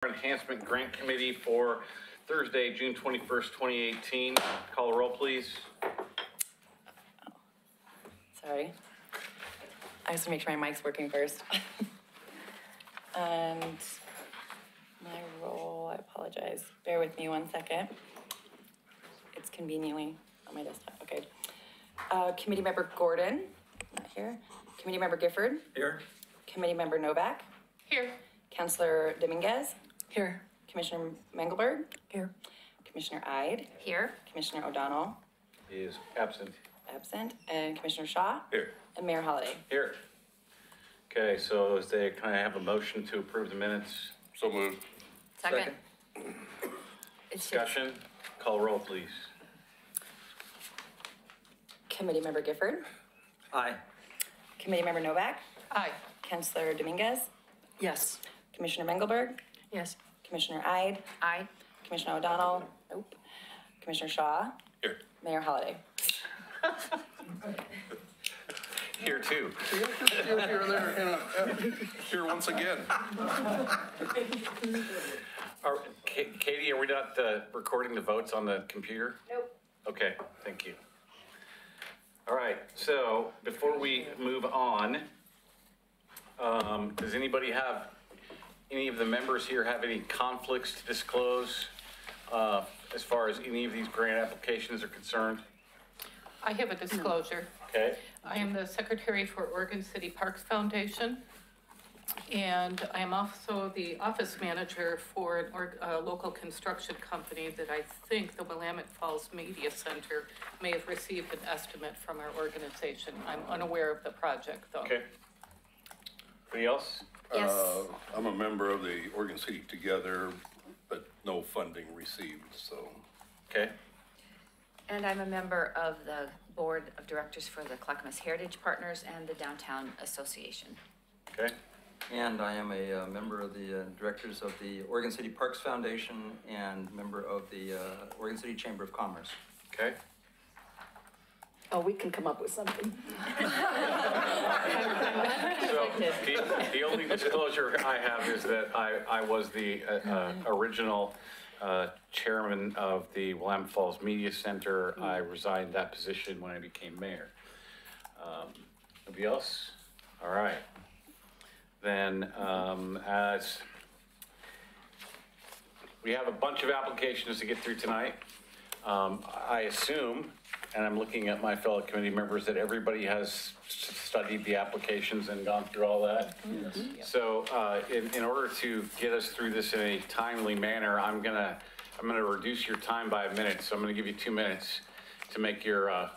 Enhancement Grant Committee for Thursday, June 21st, 2018. Call the roll, please. Sorry. I have to make sure my mic's working first. And my role, I apologize. Bear with me 1 second. It's conveniently on my desktop. Okay. Committee member Gordon, not here. Committee member Gifford. Here. Committee member Novak. Here. Councillor Dominguez. Here. Commissioner Mengelberg. Here. Commissioner Ide. Here. Commissioner O'Donnell. He is absent. Absent. And Commissioner Shaw. Here. And Mayor Holliday. Here. Okay, so is they kind of have a motion to approve the minutes? So moved. Second. Discussion? Call the roll, please. Committee member Gifford. Aye. Committee member Novak. Aye. Councillor Dominguez. Yes. Commissioner Mengelberg. Yes. Commissioner Ide. Aye. Commissioner O'Donnell. Nope. Commissioner Shaw. Here. Mayor Holliday. Here too. Here once again. Katie, are we not recording the votes on the computer? Nope. Okay, thank you. All right, so before we move on, does anybody have, any of the members here have any conflicts to disclose as far as any of these grant applications are concerned? I have a disclosure. Okay. I am the secretary for Oregon City Parks Foundation, and I am also the office manager for a local construction company that I think the Willamette Falls Media Center may have received an estimate from our organization. I'm unaware of the project, though. Okay. Anybody else? Yes. I'm a member of the Oregon City Together, but no funding received, so. Okay. And I'm a member of the Board of Directors for the Clackamas Heritage Partners and the Downtown Association. Okay. And I am a member of the directors of the Oregon City Parks Foundation and member of the Oregon City Chamber of Commerce. Okay. Oh, we can come up with something. So the only disclosure I have is that I was the original chairman of the Willamette Falls Media Center. I resigned that position when I became mayor. Nobody else? All right. Then as we have a bunch of applications to get through tonight, I assume, and I'm looking at my fellow committee members, that everybody has studied the applications and gone through all that. Mm-hmm. So in order to get us through this in a timely manner, I'm gonna reduce your time by a minute. So I'm gonna give you 2 minutes to make your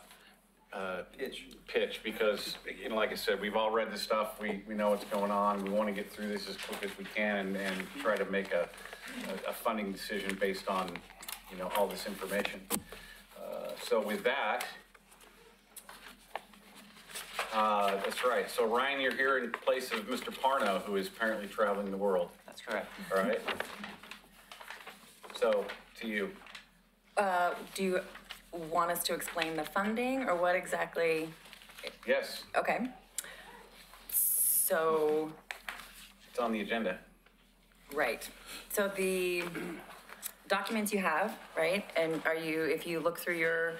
pitch, because, you know, like I said, we've all read the stuff. We know what's going on. We want to get through this as quick as we can and try to make a funding decision based on, you know, all this information. So with that, that's right. So Ryan, you're here in place of Mr. Parno, who is apparently traveling the world. That's correct. All right. So to you. Do you want us to explain the funding or what exactly? Yes, Okay. So, it's on the agenda. right. So the documents you have, right? And if you look through your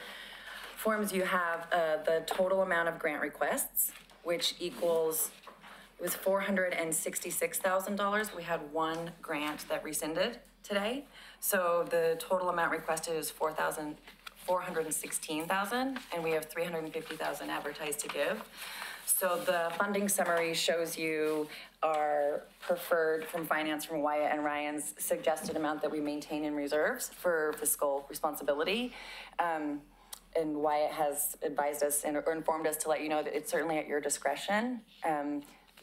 forms, you have the total amount of grant requests, which equals, it was $466,000. We had one grant that rescinded today. So the total amount requested is $416,000, and we have $350,000 advertised to give. So the funding summary shows you our preferred from finance from Wyatt and Ryan's suggested amount that we maintain in reserves for fiscal responsibility. And Wyatt has advised us or informed us to let you know that it's certainly at your discretion.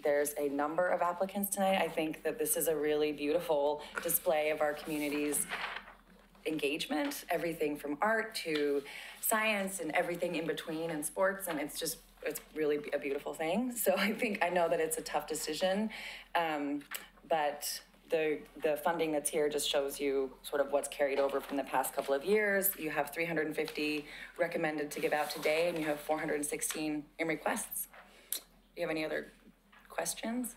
There's a number of applicants tonight. I think that this is a really beautiful display of our community's engagement, everything from art to science and everything in between and sports. And it's really a beautiful thing. So I know that it's a tough decision, but the funding that's here just shows you sort of what's carried over from the past couple of years. You have 350 recommended to give out today, and you have 416 in requests. Do you have any other questions?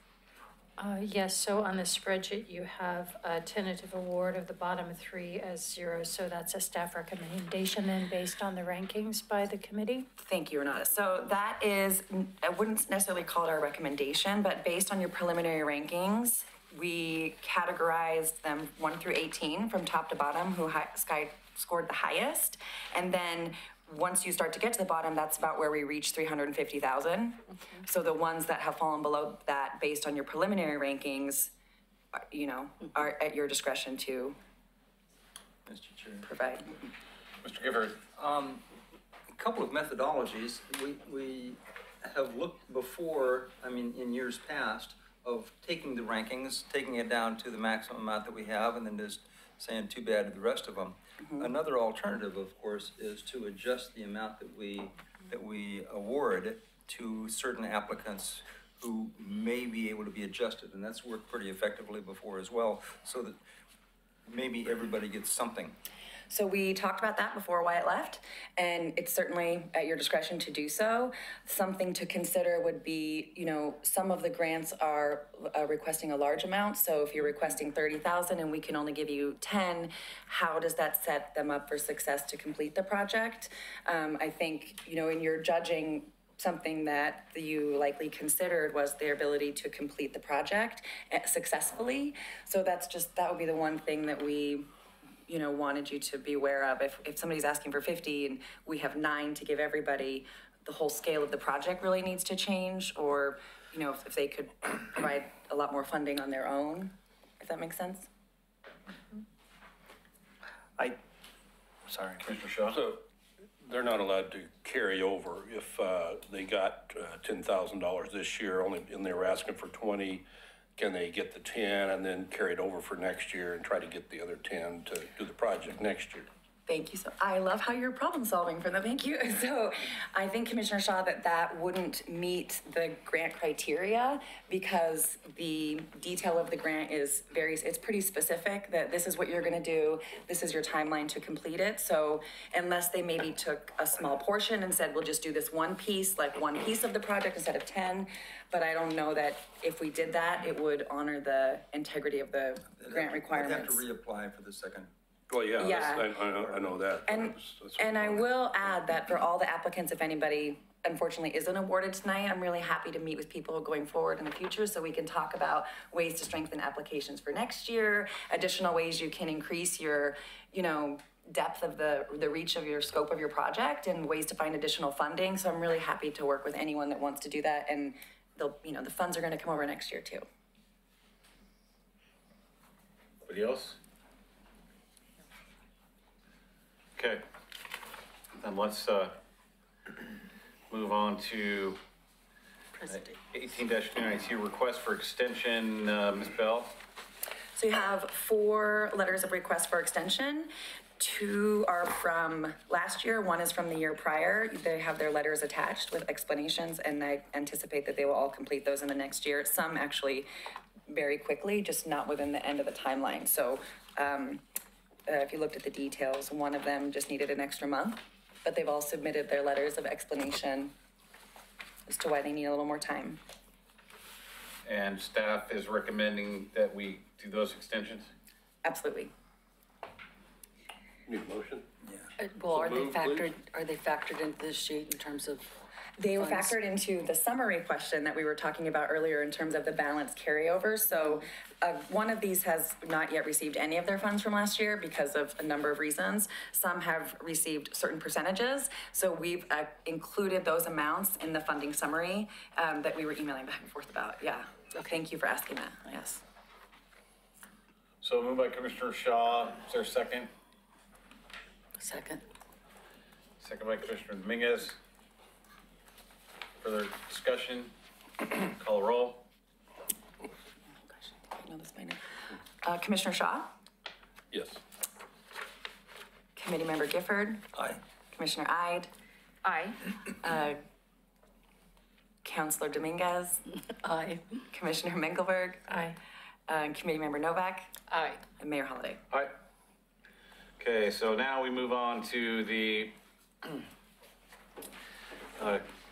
Yes, so on the spreadsheet, you have a tentative award of the bottom three as zero, so that's a staff recommendation and based on the rankings by the committee? Thank you, Renata. So that is, I wouldn't necessarily call it our recommendation, but based on your preliminary rankings, we categorized them 1 through 18 from top to bottom, who scored the highest. And then once you start to get to the bottom, that's about where we reach 350,000. So the ones that have fallen below that based on your preliminary rankings, you know, are at your discretion to Mr. Chair. provide. Mr. Gifford? A couple of methodologies. We have looked before, I mean, in years past, of taking the rankings, taking it down to the maximum amount that we have, and then just saying too bad to the rest of them. Another alternative, of course, is to adjust the amount that we award to certain applicants who may be able to be adjusted, and that's worked pretty effectively before as well, so that maybe everybody gets something. So we talked about that before Wyatt left, and it's certainly at your discretion to do so. Something to consider would be, you know, some of the grants are requesting a large amount. So if you're requesting 30,000 and we can only give you 10, how does that set them up for success to complete the project? I think, you know, in your judging, something that you likely considered was their ability to complete the project successfully. So that would be the one thing that we, you know, wanted you to be aware of. If somebody's asking for 50 and we have 9 to give everybody, the whole scale of the project really needs to change, or, you know, if they could provide a lot more funding on their own, if that makes sense. Sorry. Commissioner Shaw? So they're not allowed to carry over if they got $10,000 this year, and they were asking for 20. Can they get the 10 and then carry it over for next year and try to get the other 10 to do the project next year? Thank you. So I love how you're problem solving for them. Thank you. So I think Commissioner Shaw that wouldn't meet the grant criteria because the detail of the grant is it's pretty specific that this is what you're going to do. This is your timeline to complete it. So unless they maybe took a small portion and said, we'll just do this one piece, like one piece of the project instead of 10. But I don't know that if we did that, it would honor the integrity of the grant requirements. They'd have to reapply for the second. Well, yeah, Yeah. I know that. And I will add that for all the applicants, if anybody unfortunately isn't awarded tonight, I'm really happy to meet with people going forward in the future so we can talk about ways to strengthen applications for next year, additional ways you can increase your, you know, depth of the reach of your scope of your project and ways to find additional funding. So I'm really happy to work with anyone that wants to do that, and they'll, you know, the funds are going to come over next year too. Anybody else? Okay, then let's move on to 18-292 request for extension, Ms. Bell. So you have 4 letters of request for extension. 2 are from last year, 1 is from the year prior. They have their letters attached with explanations, and I anticipate that they will all complete those in the next year. Some actually very quickly, just not within the end of the timeline. So if you looked at the details, 1 of them just needed an extra month, but they've all submitted their letters of explanation as to why they need a little more time. And staff is recommending that we do those extensions? Absolutely. Need a motion? Well, are they move, please. factored into this sheet in terms of? They were funds? factored into the summary question that we were talking about earlier in terms of the balance carryover. So one of these has not yet received any of their funds from last year because of a number of reasons. Some have received certain percentages. So we've included those amounts in the funding summary that we were emailing back and forth about. Yeah. Okay. Thank you for asking that. Yes. So moved by Commissioner Shaw. Is there a second? Second. Second by Commissioner Dominguez. Further discussion? Call a roll. I know this by now. Commissioner Shaw, Yes. Committee Member Gifford, Aye. Commissioner Ide, Aye. Counselor Dominguez, Aye. Commissioner Mengelberg, Aye. Committee Member Novak, Aye. and Mayor Holliday. Aye. Okay, so now we move on to the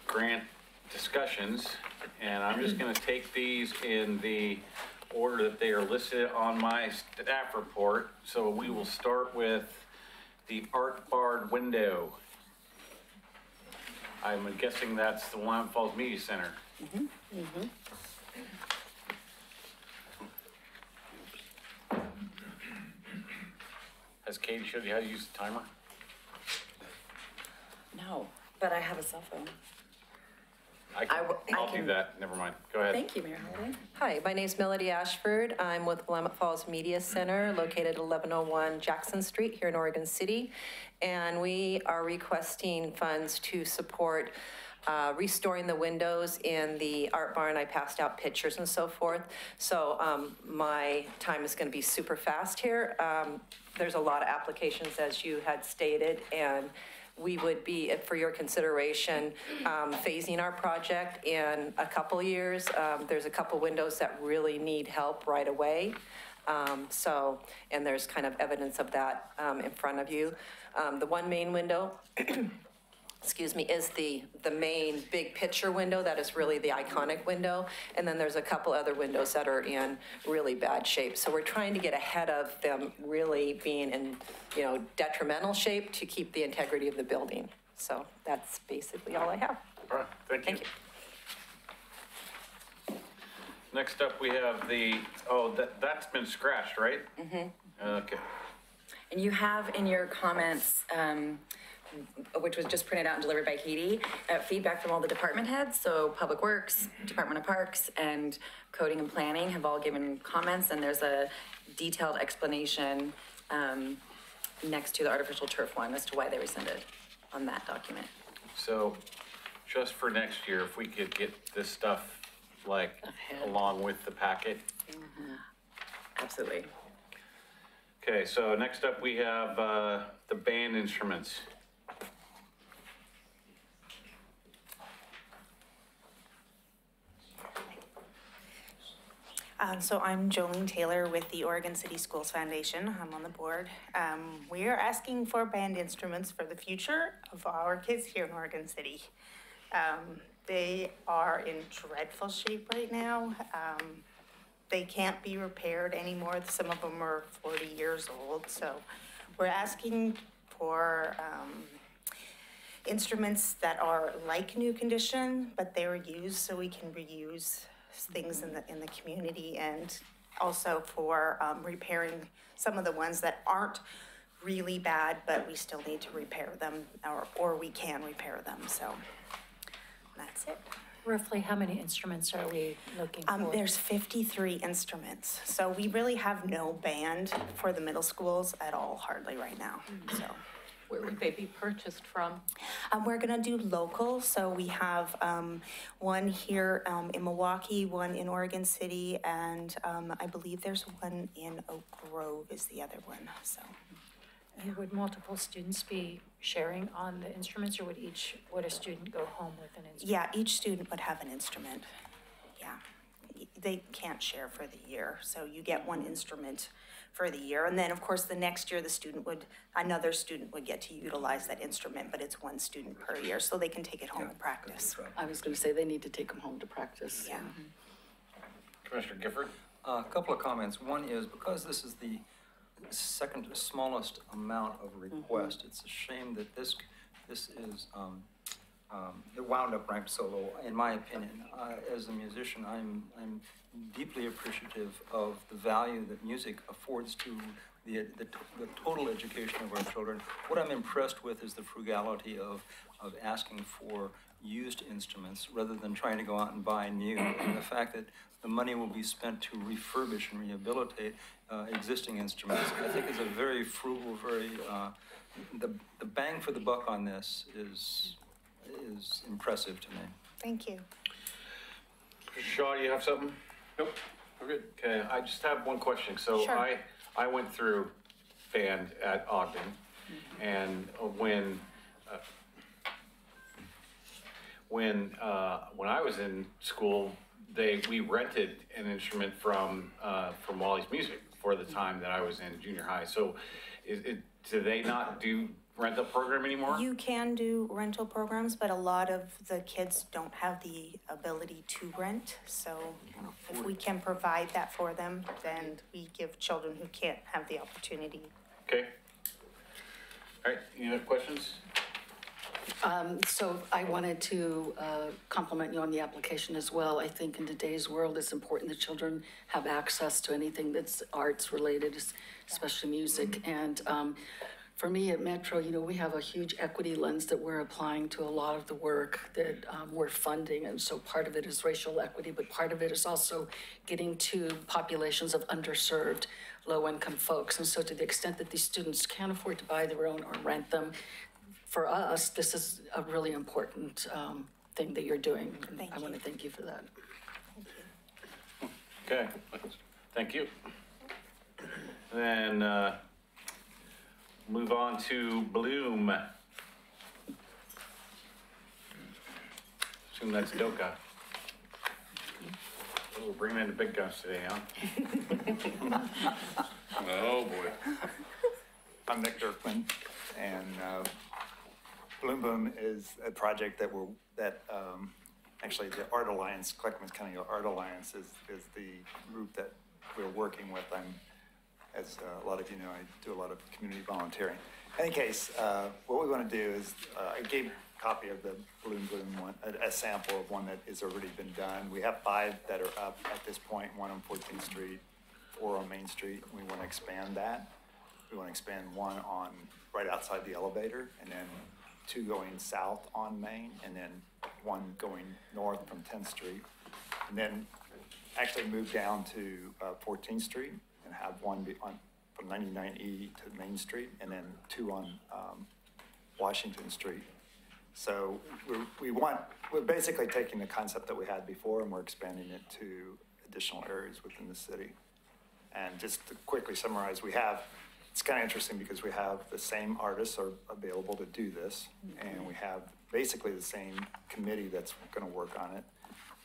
grant discussions, and I'm just gonna take these in the order that they are listed on my staff report. So we will start with the art barred window. I'm guessing that's the Willamette Falls Media Center. Has Katie showed you how to use the timer? No, but I have a cell phone. I'll do that, never mind, go ahead. Thank you, Mayor Holden. Hi, my name's Melody Ashford. I'm with Willamette Falls Media Center, located at 1101 Jackson Street here in Oregon City. And we are requesting funds to support restoring the windows in the art barn. I passed out pictures and so forth. So my time is going to be super fast here. There's a lot of applications, as you had stated, and we would be, for your consideration, phasing our project in a couple years. There's a couple windows that really need help right away. And there's kind of evidence of that in front of you. The one main window, excuse me, is the main big picture window. That is really the iconic window. And then there's a couple other windows that are in really bad shape. So we're trying to get ahead of them really being in, detrimental shape to keep the integrity of the building. So that's basically all I have. All right, thank you. Thank you. Next up, we have that's been scratched, right? Okay. And you have in your comments, which was just printed out and delivered by Katie, feedback from all the department heads. So Public Works, Department of Parks, and Coding and Planning have all given comments, and there's a detailed explanation next to the artificial turf one as to why they rescinded on that document. So just for next year, if we could get this stuff along with the packet. Absolutely. Okay, so next up we have the band instruments. So I'm Jolene Taylor with the Oregon City Schools Foundation. I'm on the board. We are asking for band instruments for the future of our kids here in Oregon City. They are in dreadful shape right now. They can't be repaired anymore. Some of them are 40 years old. So we're asking for instruments that are like new condition, but they were used so we can reuse things in the community, and also for repairing some of the ones that aren't really bad, but we still need to repair them, or we can repair them. So that's it. Roughly how many instruments are we looking for? There's 53 instruments. So we really have no band for the middle schools at all, hardly right now. So Where would they be purchased from? we're gonna do local. So we have one here in Milwaukee, one in Oregon City, and I believe there's one in Oak Grove is the other one, so. And would multiple students be sharing on the instruments, or would a student go home with an instrument? Yeah, each student would have an instrument, yeah. They can't share for the year, so you get one instrument for the year. And then, of course, the next year, another student would get to utilize that instrument, but it's one student per year, so they can take it home and practice. I was gonna say they need to take them home to practice. Yeah. Commissioner Gifford? A couple of comments. One is, because this is the second smallest amount of request, it's a shame that this is, it wound up ranked so low, in my opinion. As a musician, I'm deeply appreciative of the value that music affords to the total education of our children. What I'm impressed with is the frugality of asking for used instruments rather than trying to go out and buy new. And the fact that the money will be spent to refurbish and rehabilitate existing instruments, I think is a very frugal, the bang for the buck on this is impressive to me. Thank you. Shaw, you have something? Nope, We're good. Okay, I just have one question. So Sure. I went through band at Ogden, and when I was in school, we rented an instrument from Wally's Music for the time that I was in junior high. So do they not do rental program anymore? You can do rental programs, but a lot of the kids don't have the ability to rent. So if we can provide that for them, then we give children who can't have the opportunity. Okay. All right, any other questions? So I wanted to compliment you on the application as well. I think in today's world, it's important that children have access to anything that's arts related, especially music. And for me at Metro, you know, we have a huge equity lens that we're applying to a lot of the work that we're funding. And so part of it is racial equity, but part of it is also getting to populations of underserved, low-income folks. And so to the extent that these students can't afford to buy their own or rent them, for us, this is a really important thing that you're doing. I want to thank you for that. Okay, thank you. Then move on to Bloom. Assume that's Doka. Oh, we're bringing in the big guns today, huh? Oh, boy. I'm Nick Dirkman, and Bloomboom is a project that actually the Art Alliance, Clackamas County Art Alliance is the group that we're working with. As a lot of you know, I do a lot of community volunteering. In any case, what we want to do is, I gave a copy of the Bloomboom one, a sample of one that has already been done. We have 5 that are up at this point, 1 on 14th Street, 4 on Main Street. We want to expand that. We want to expand 1 on right outside the elevator, and then 2 going south on Main, and then 1 going north from 10th Street. And then actually move down to 14th Street and have 1 be on from 99E to Main Street, and then 2 on Washington Street. So we're basically taking the concept that we had before and we're expanding it to additional areas within the city. And just to quickly summarize, it's kind of interesting because we have the same artists are available to do this, and we have basically the same committee that's going to work on it.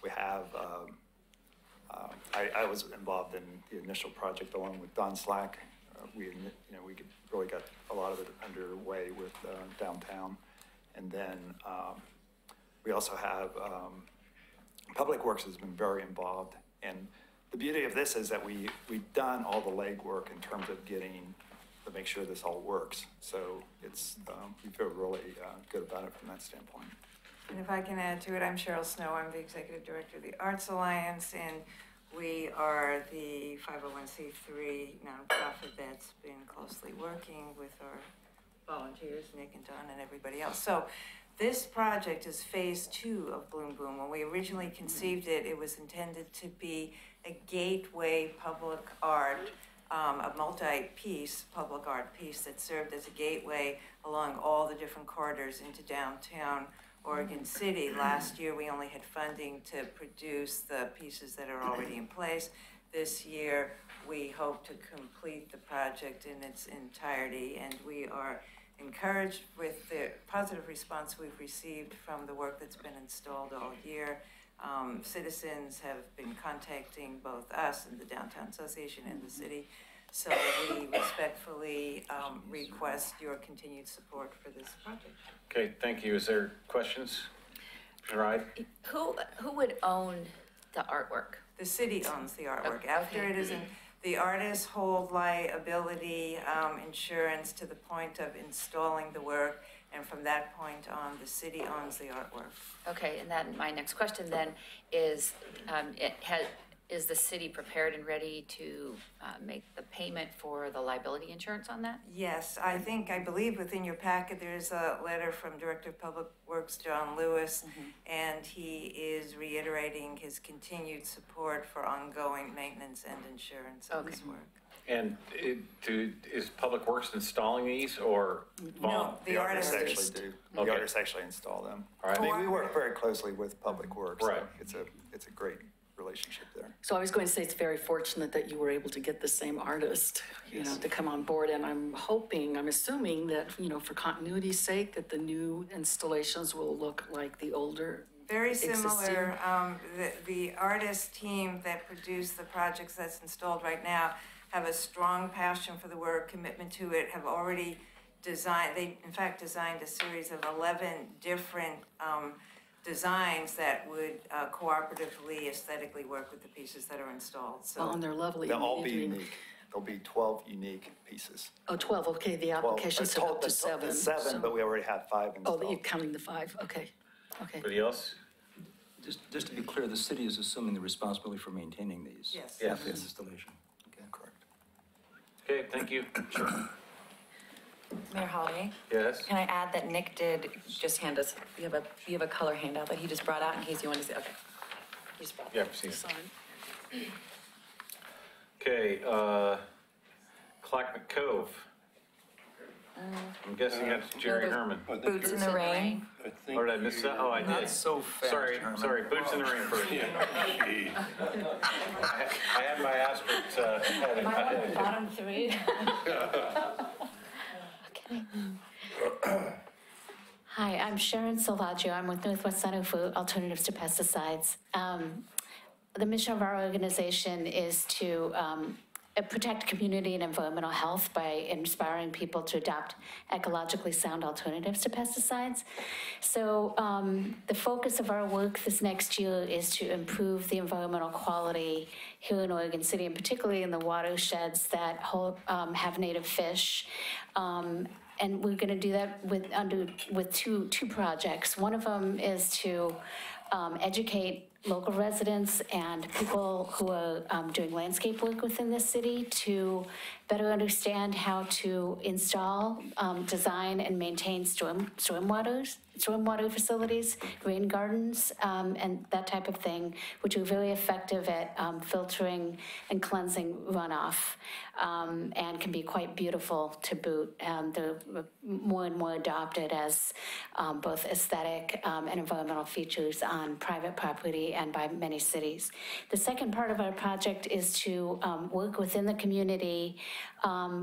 We have, I was involved in the initial project along with Don Slack. We really got a lot of it underway with downtown. And then we also have, Public Works has been very involved. And the beauty of this is that we've done all the legwork in terms of getting to make sure this all works. So it's, we feel really good about it from that standpoint. And if I can add to it, I'm Cheryl Snow. I'm the Executive Director of the Arts Alliance, and we are the 501c3 nonprofit that's been closely working with our volunteers, Nick and Don and everybody else. So this project is phase 2 of Bloomboom. When we originally conceived it, it was intended to be a gateway public art, a multi-piece public art piece that served as a gateway along all the different corridors into downtown Oregon City. Last year, we only had funding to produce the pieces that are already in place. This year, we hope to complete the project in its entirety, and we are encouraged with the positive response we've received from the work that's been installed all year. Citizens have been contacting both us and the Downtown Association and the city. So we respectfully request your continued support for this project. Okay, thank you. Is there questions? Right. Who would own the artwork? The city owns the artwork. Okay. After it is in, the artists hold liability insurance to the point of installing the work, and from that point on, the city owns the artwork. Okay, and then my next question then is, is the city prepared and ready to make the payment for the liability insurance on that? Yes, I believe within your packet, there's a letter from Director of Public Works, John Lewis, and he is reiterating his continued support for ongoing maintenance and insurance of this work. And is Public Works installing these, or? No, the artists actually do. Okay. The artists actually install them. All right. I mean, we work very closely with Public Works. Right. So it's a great relationship there. So I was going to say it's very fortunate that you were able to get the same artist, to come on board. And I'm assuming that, for continuity's sake, that the new installations will look like the older. Very similar. The artist team that produced the projects that's installed right now have a strong passion for the work, commitment to it, have already they in fact designed a series of 11 different designs that would cooperatively, aesthetically work with the pieces that are installed, so. Well, and they're lovely. They'll all be Adrian. unique. There'll be 12 unique pieces. Oh, 12, okay, the 12, application said up to 7. Seven, so- but we already have 5 Oh, installed. you're counting the 5, okay, okay. Anybody else? Just to be clear, the city is assuming the responsibility for maintaining these. Yes. Yes. After installation. Okay. Correct. Okay, thank you. Mayor Holly? Yes? Can I add that Nick did just hand us, you have a color handout that he just brought out in case you want to see, okay. He just brought Yeah, that. I've seen it. Okay, Chapman Cove. I'm guessing that's Jerry Herman. Boots in the rain. I think Or did I miss that? Oh, I did. Not so fast, Sorry, Herman. sorry, boots in the rain first. I had my asterisk head in my head. Bottom 3. Hi, I'm Sharon Salvaggio. I'm with Northwest Center for Alternatives to Pesticides. The mission of our organization is to protect community and environmental health by inspiring people to adopt ecologically sound alternatives to pesticides. So the focus of our work this next year is to improve the environmental quality here in Oregon City, and particularly in the watersheds that have native fish. And we're going to do that with two projects. One of them is to educate local residents and people who are doing landscape work within the city to better understand how to install, design, and maintain stormwater facilities, rain gardens, and that type of thing, which are very effective at filtering and cleansing runoff, and can be quite beautiful to boot. They're more and more adopted as both aesthetic and environmental features on private property and by many cities. The second part of our project is to work within the community,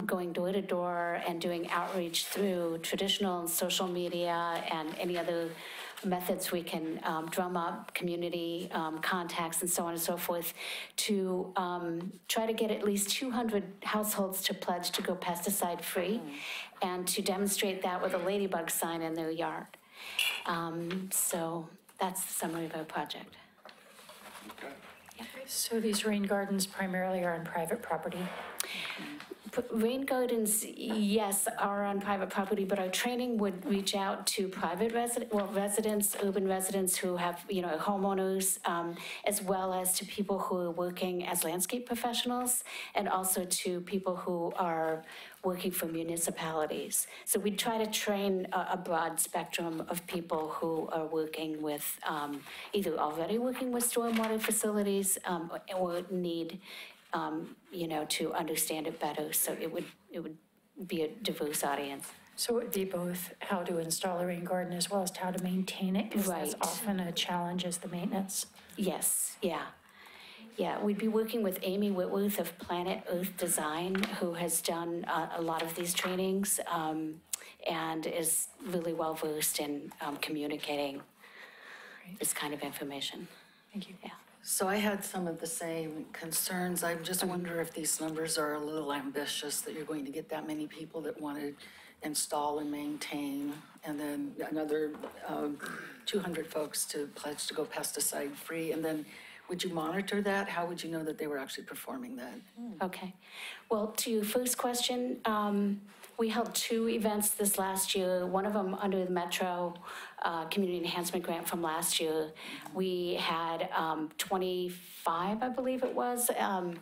going door to door and doing outreach through traditional and social media and any other methods we can drum up community contacts and so on and so forth to try to get at least 200 households to pledge to go pesticide free and to demonstrate that with a ladybug sign in their yard. So that's the summary of our project. So these rain gardens primarily are on private property? Rain gardens, yes, are on private property, but our training would reach out to private residents, urban residents who have, homeowners, as well as to people who are working as landscape professionals, and also to people who are working for municipalities. So we try to train a broad spectrum of people who are working with, either already working with stormwater facilities or need to understand it better. So it would be a diverse audience. So it would be both how to install a rain garden as well as how to maintain it? Because that's Right. often a challenge is the maintenance. Yes, yeah. Yeah, we'd be working with Amy Whitworth of Planet Earth Design, who has done a lot of these trainings and is really well versed in communicating this kind of information. Thank you. Yeah. So I had some of the same concerns. I just wonder if these numbers are a little ambitious, that you're going to get that many people that want to install and maintain, and then another 200 folks to pledge to go pesticide free. And then would you monitor that? How would you know that they were actually performing that? Okay. Well, to your first question, we held 2 events this last year, one of them under the Metro Community Enhancement Grant from last year. We had 25, I believe it was,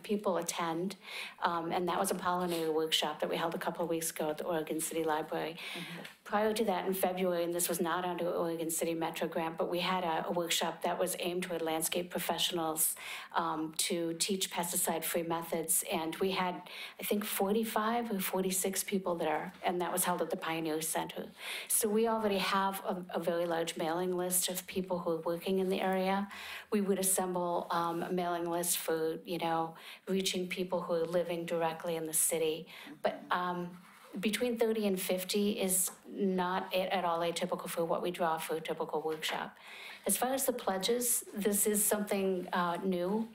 people attend, and that was a pollinator workshop that we held a couple of weeks ago at the Oregon City Library. Prior to that, in February, and this was not under Oregon City Metro Grant, but we had a workshop that was aimed toward landscape professionals to teach pesticide-free methods, and we had, I think, 45 or 46 people there, and that was held at the Pioneer Center. So we already have a very large mailing list of people who are working in the area. We would assemble a mailing list for, reaching people who are living directly in the city. But between 30 and 50 is not at all atypical for what we draw for a typical workshop. As far as the pledges, this is something new.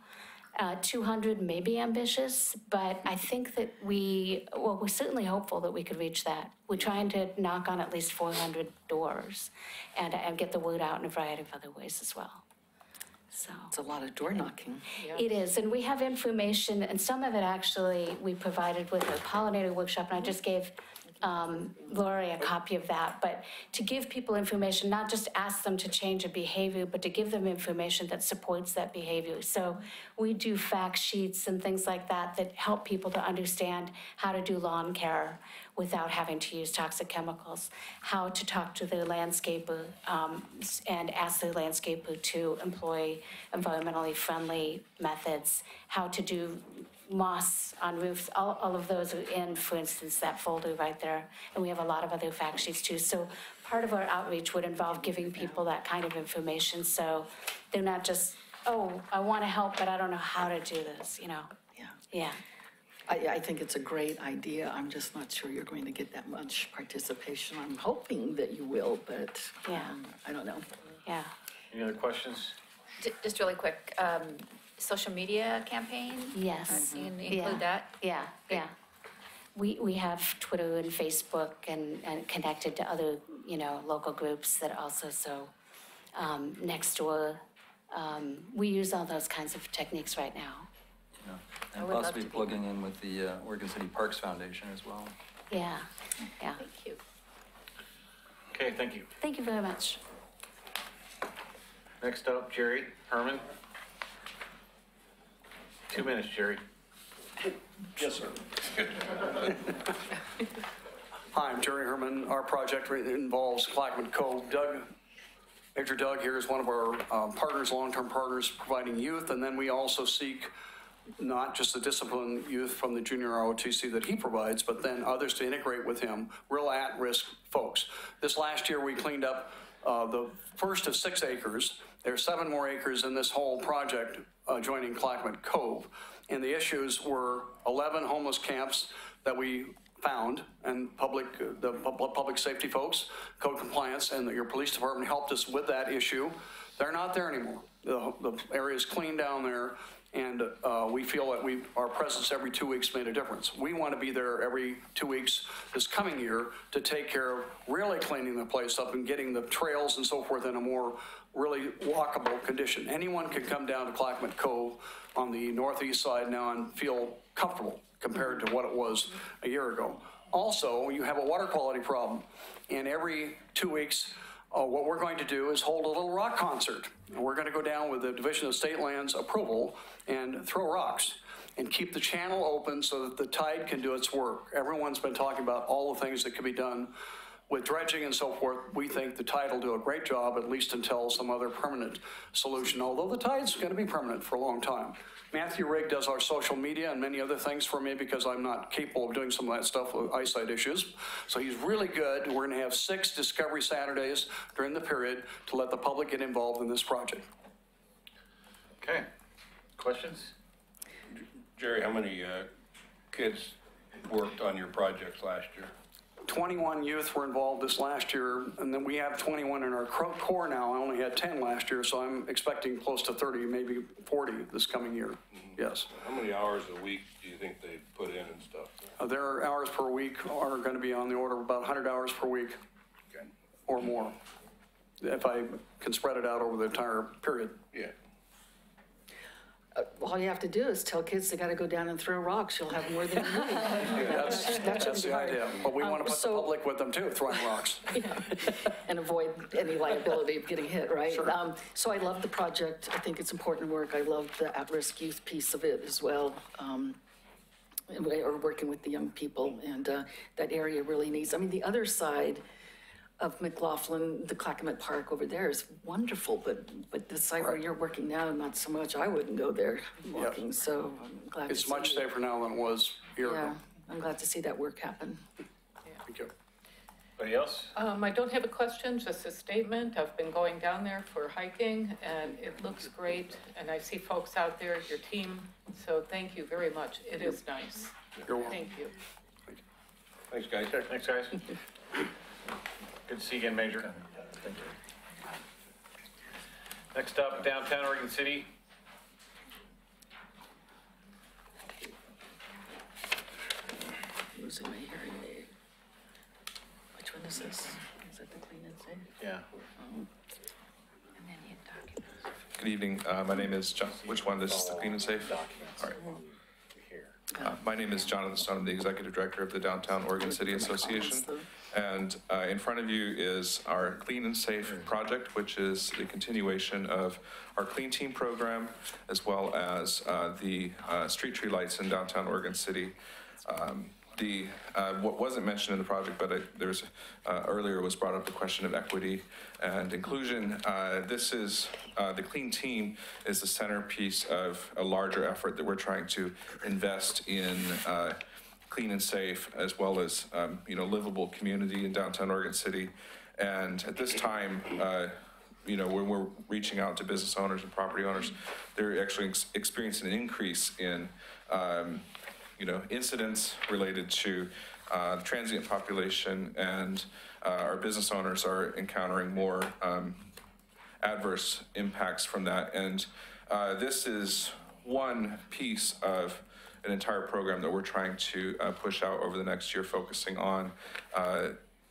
200 may be ambitious, but I think that we're certainly hopeful that we could reach that. We're trying to knock on at least 400 doors and get the word out in a variety of other ways as well. So It's a lot of door knocking. it is, and we have information, and some of it actually we provided with the pollinator workshop, and I just gave Lori a copy of that, but to give people information, not just ask them to change a behavior, but to give them information that supports that behavior. So we do fact sheets and things like that that help people to understand how to do lawn care without having to use toxic chemicals, how to talk to their landscaper and ask their landscaper to employ environmentally friendly methods, how to do moss on roofs, all of those are in, for instance, that folder right there. And we have a lot of other fact sheets too. So part of our outreach would involve giving people that kind of information so they're not just, oh, I want to help, but I don't know how to do this, you know? Yeah. I think it's a great idea. I'm just not sure you're going to get that much participation. I'm hoping that you will, but I don't know. Yeah. Any other questions? Just really quick, social media campaign? Yes. You can include that? Yeah. We have Twitter and Facebook and connected to other, local groups that also, so next door. We use all those kinds of techniques right now. And possibly plugging in with the Oregon City Parks Foundation as well. Yeah. Thank you. Okay, thank you. Thank you very much. Next up, Jerry Herman. 2 minutes, Jerry. Yes, sir. Hi, I'm Jerry Herman. Our project involves Chapman Cove. Major Doug here is one of our partners, long-term partners, providing youth, and then we also seek not just the disciplined youth from the junior ROTC that he provides, but then others to integrate with him, real at-risk folks. This last year, we cleaned up the first of 6 acres. There's 7 more acres in this whole project joining Chapman Cove. And the issues were 11 homeless camps that we found, and the public safety folks, code compliance, and your police department helped us with that issue. They're not there anymore. The area is clean down there, and we feel that our presence every 2 weeks made a difference. We want to be there every 2 weeks this coming year to take care of really cleaning the place up and getting the trails and so forth in a more really walkable condition. Anyone can come down to Chapman Cove on the northeast side now and feel comfortable compared to what it was a year ago. Also, you have a water quality problem, and every 2 weeks, what we're going to do is hold a little rock concert. And we're going to go down with the Division of State Lands approval and throw rocks and keep the channel open so that the tide can do its work. Everyone's been talking about all the things that can be done with dredging and so forth. We think the tide will do a great job, at least until some other permanent solution, although the tide's going to be permanent for a long time. Matthew Rigg does our social media and many other things for me because I'm not capable of doing some of that stuff with eyesight issues. So he's really good. We're going to have 6 Discovery Saturdays during the period to let the public get involved in this project. Okay. Questions? Jerry, how many kids worked on your projects last year? 21 youth were involved this last year, and then we have 21 in our core now. I only had 10 last year, so I'm expecting close to 30, maybe 40 this coming year. Yes. How many hours a week do you think they put in and stuff? Their hours per week are going to be on the order of about 100 hours per week or more, if I can spread it out over the entire period. Yeah. All you have to do is tell kids they got to go down and throw rocks. You'll have more than you need. That's the idea. But we want to put the public with them too, throwing rocks. And avoid any liability of getting hit, right? Sure. So I love the project. I think it's important work. I love the at-risk youth piece of it as well. Or working with the young people, and that area really needs. I mean, the other side of McLaughlin, the Clackamas Park over there is wonderful, but the site where you're working now, not so much. I wouldn't go there walking, so I'm glad it's much safer now than it was a year ago. I'm glad to see that work happen. Thank you. Anybody else? I don't have a question, just a statement. I've been going down there for hiking, and it looks great, and I see folks out there, your team, so thank you very much. It is nice. You're welcome. Thank you. Thanks, guys. Thanks, guys. Good to see you again, Major. Thank you. Next up, downtown Oregon City. losing my hearing aid. Which one is this? Is that the clean and safe? Yeah. Good evening. My name is John. Which one? This is the clean and safe? All right. My name is Jonathan Stone. I'm the Executive Director of the Downtown Oregon City Association. And in front of you is our Clean and Safe project, which is the continuation of our Clean Team program, as well as the street tree lights in downtown Oregon City. What wasn't mentioned in the project, but there's earlier was brought up the question of equity and inclusion. This is the Clean Team is the centerpiece of a larger effort that we're trying to invest in clean and safe, as well as livable community in downtown Oregon City. And at this time, when we're reaching out to business owners and property owners, they're actually experiencing an increase in incidents related to the transient population, and our business owners are encountering more adverse impacts from that. And this is one piece of an entire program that we're trying to push out over the next year, focusing on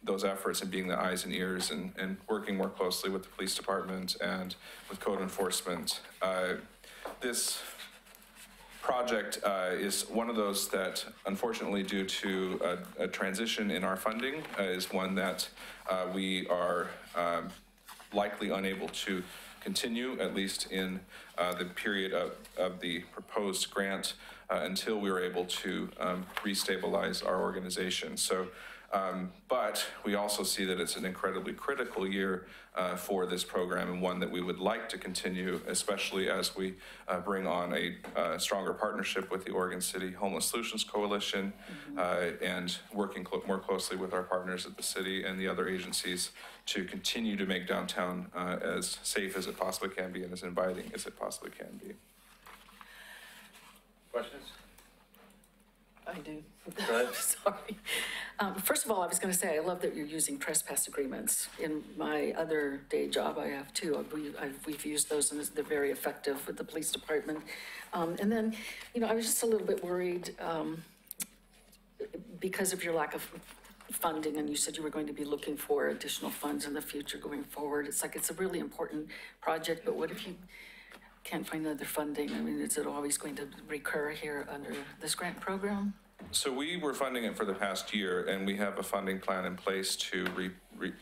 those efforts and being the eyes and ears and working more closely with the police department and with code enforcement. This project is one of those that, unfortunately, due to a transition in our funding, is one that we are likely unable to continue, at least in the period of the proposed grant, until we were able to restabilize our organization. So, but we also see that it's an incredibly critical year for this program, and one that we would like to continue, especially as we bring on a stronger partnership with the Oregon City Homeless Solutions Coalition, and working more closely with our partners at the city and the other agencies to continue to make downtown as safe as it possibly can be and as inviting as it possibly can be. Questions? I do. Go ahead. Sorry. First of all, I was going to say, I love that you're using trespass agreements. In my other day job, I have too. We've used those, and they're very effective with the police department. And then, I was just a little bit worried because of your lack of funding, and you said you were going to be looking for additional funds in the future going forward. It's like, it's a really important project, but what if you can't find other funding? I mean, is it always going to recur here under this grant program? So we were funding it for the past year, and we have a funding plan in place to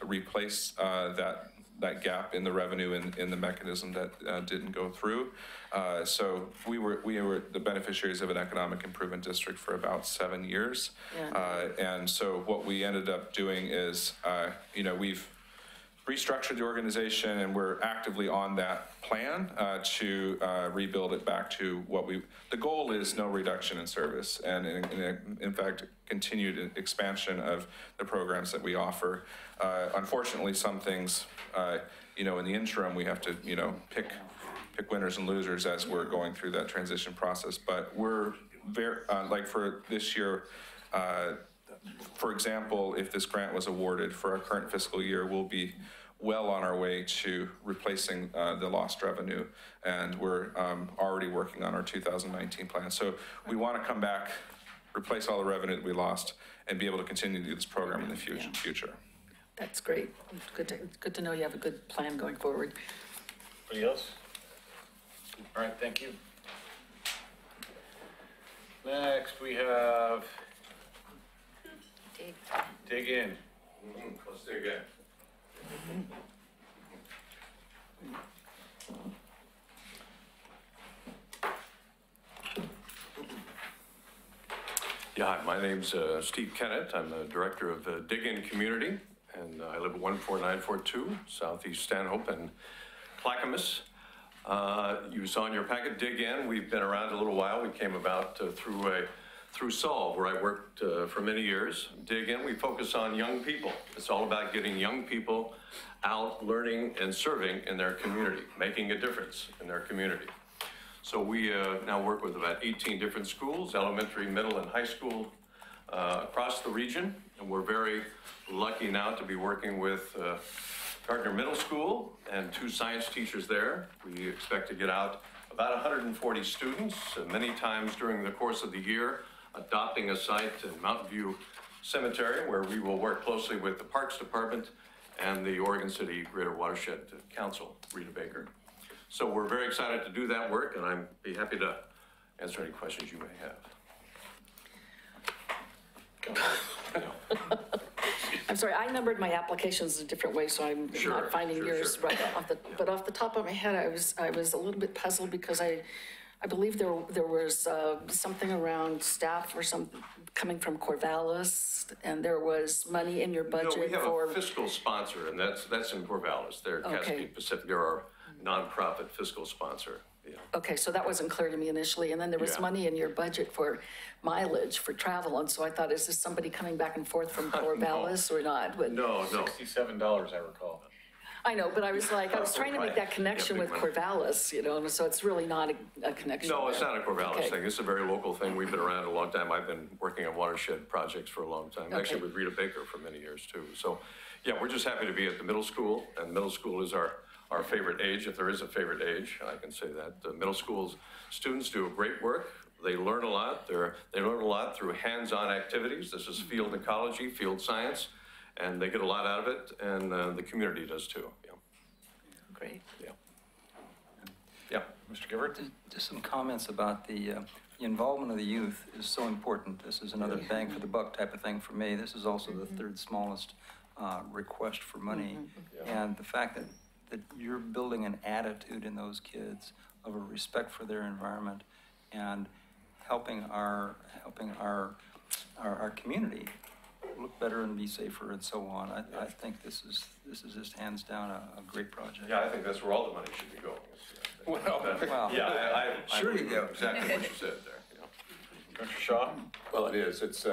replace that gap in the revenue in the mechanism that didn't go through. So we were the beneficiaries of an economic improvement district for about 7 years. Yeah. And so what we ended up doing is, we've restructured the organization, and we're actively on that plan to rebuild it back to what the goal is no reduction in service, and in fact, continued expansion of the programs that we offer. Unfortunately, some things, in the interim, we have to, pick winners and losers as we're going through that transition process. But we're very, like for this year, for example, if this grant was awarded for our current fiscal year, we'll be well on our way to replacing the lost revenue, and we're already working on our 2019 plan. So we want to come back, replace all the revenue that we lost, and be able to continue to do this program in the future. That's great. Good to know you have a good plan going forward. Anybody else? All right, thank you. Next, we have dig in. Let's dig in. Yeah, hi, my name's Steve Kennett. I'm the director of Dig In Community, and I live at 14942 Southeast Stanhope and Clackamas. You saw in your packet, Dig In. We've been around a little while. We came about through Solve, where I worked for many years. Dig In, we focus on young people. It's all about getting young people out learning and serving in their community, making a difference in their community. So we now work with about 18 different schools, elementary, middle, and high school across the region. And we're very lucky now to be working with Gardner Middle School and 2 science teachers there. We expect to get out about 140 students, many times during the course of the year, adopting a site in Mountain View Cemetery, where we will work closely with the Parks Department and the Oregon City Greater Watershed Council, Rita Baker. So we're very excited to do that work, and I'm be happy to answer any questions you may have. I'm sorry, I numbered my applications a different way, so I'm not finding yours right off the, but off the top of my head, I was a little bit puzzled because I believe there was something around staff or something coming from Corvallis, and there was money in your budget for. No, we have a fiscal sponsor, and that's in Corvallis. They're Cascade Pacific. They're our nonprofit fiscal sponsor. Yeah. Okay, so that wasn't clear to me initially, and then there was money in your budget for mileage, for travel, and so I thought, is this somebody coming back and forth from Corvallis or not? But no. $67, I recall. I know, but I was trying to make that connection with Corvallis, you know, and so it's really not a connection. No, it's not a Corvallis Okay. thing. It's a very local thing. We've been around a long time. I've been working on watershed projects for a long time, actually with Rita Baker for many years too. So, yeah, we're just happy to be at the middle school, and middle school is our favorite age, if there is a favorite age, I can say that. The middle school students do great work. They learn a lot. They learn a lot through hands-on activities. This is field ecology, field science, and they get a lot out of it, and the community does too. Yeah. Great. Yeah. Mr. Gibbert? Just some comments about the involvement of the youth is so important. This is another bang for the buck type of thing for me. This is also the third smallest request for money. And the fact that you're building an attitude in those kids of a respect for their environment and helping our community look better and be safer and so on. I think this is just hands down a great project. Yeah, I think that's where all the money should be going. Well, yeah, I sure you do. Exactly what you said there. Mr. Shaw? Well, it is. It's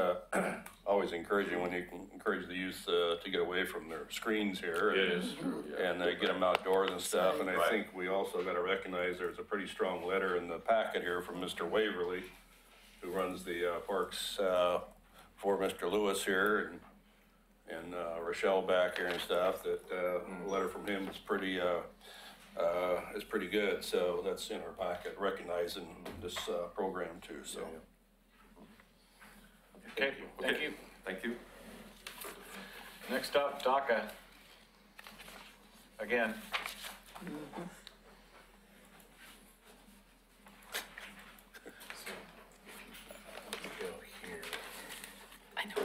always encouraging when you can encourage the youth to get away from their screens here. It is. And get them outdoors and stuff. And I think we also got to recognize there's a pretty strong letter in the packet here from Mr. Waverly, who runs the parks for Mr. Lewis here and Rochelle back here and stuff. That the letter from him is pretty good. So that's in our packet, recognizing this program too. So. Okay, thank you. Thank you. Next up, DACA. Again. I know,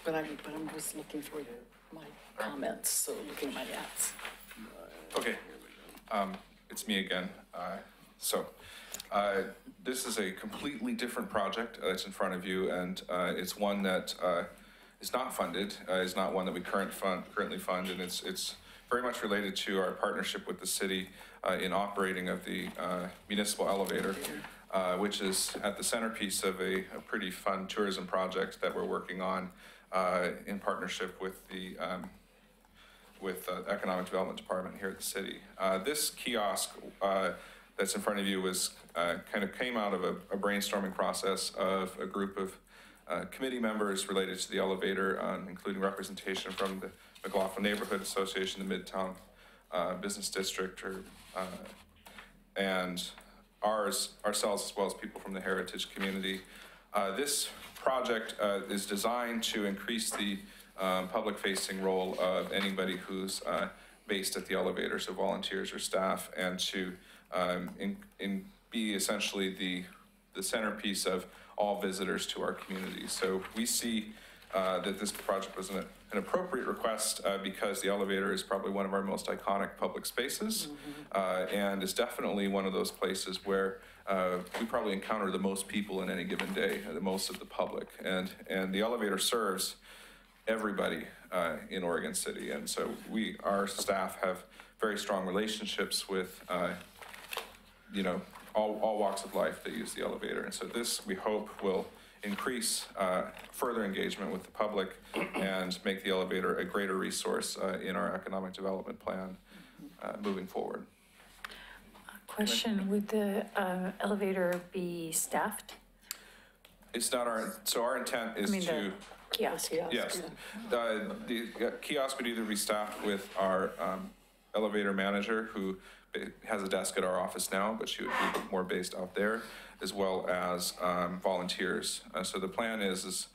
but I know, but I'm just looking for my comments, so looking at my ads. Okay, it's me again. This is a completely different project that's in front of you, and it's one that is not funded, is not one that we currently fund, and it's very much related to our partnership with the city in operating of the municipal elevator, which is at the centerpiece of a pretty fun tourism project that we're working on in partnership with the Economic Development Department here at the city. This kiosk that's in front of you was kind of came out of a brainstorming process of a group of committee members related to the elevator, including representation from the McLaughlin Neighborhood Association, the Midtown Business District, and ourselves, as well as people from the heritage community. This project is designed to increase the public-facing role of anybody who's based at the elevator, so volunteers or staff, and to be essentially the centerpiece of all visitors to our community. So we see that this project was an appropriate request because the elevator is probably one of our most iconic public spaces, and is definitely one of those places where we probably encounter the most people in any given day, the most of the public, and the elevator serves everybody in Oregon City, and so our staff have very strong relationships with all walks of life that use the elevator, and so this, we hope, will increase further engagement with the public and make the elevator a greater resource in our economic development plan moving forward. Question, would the elevator be staffed? It's not our intent is to. Kiosk. Yes, the kiosk would either be staffed with our elevator manager, who has a desk at our office now, but she would be more based out there, as well as volunteers. So the plan is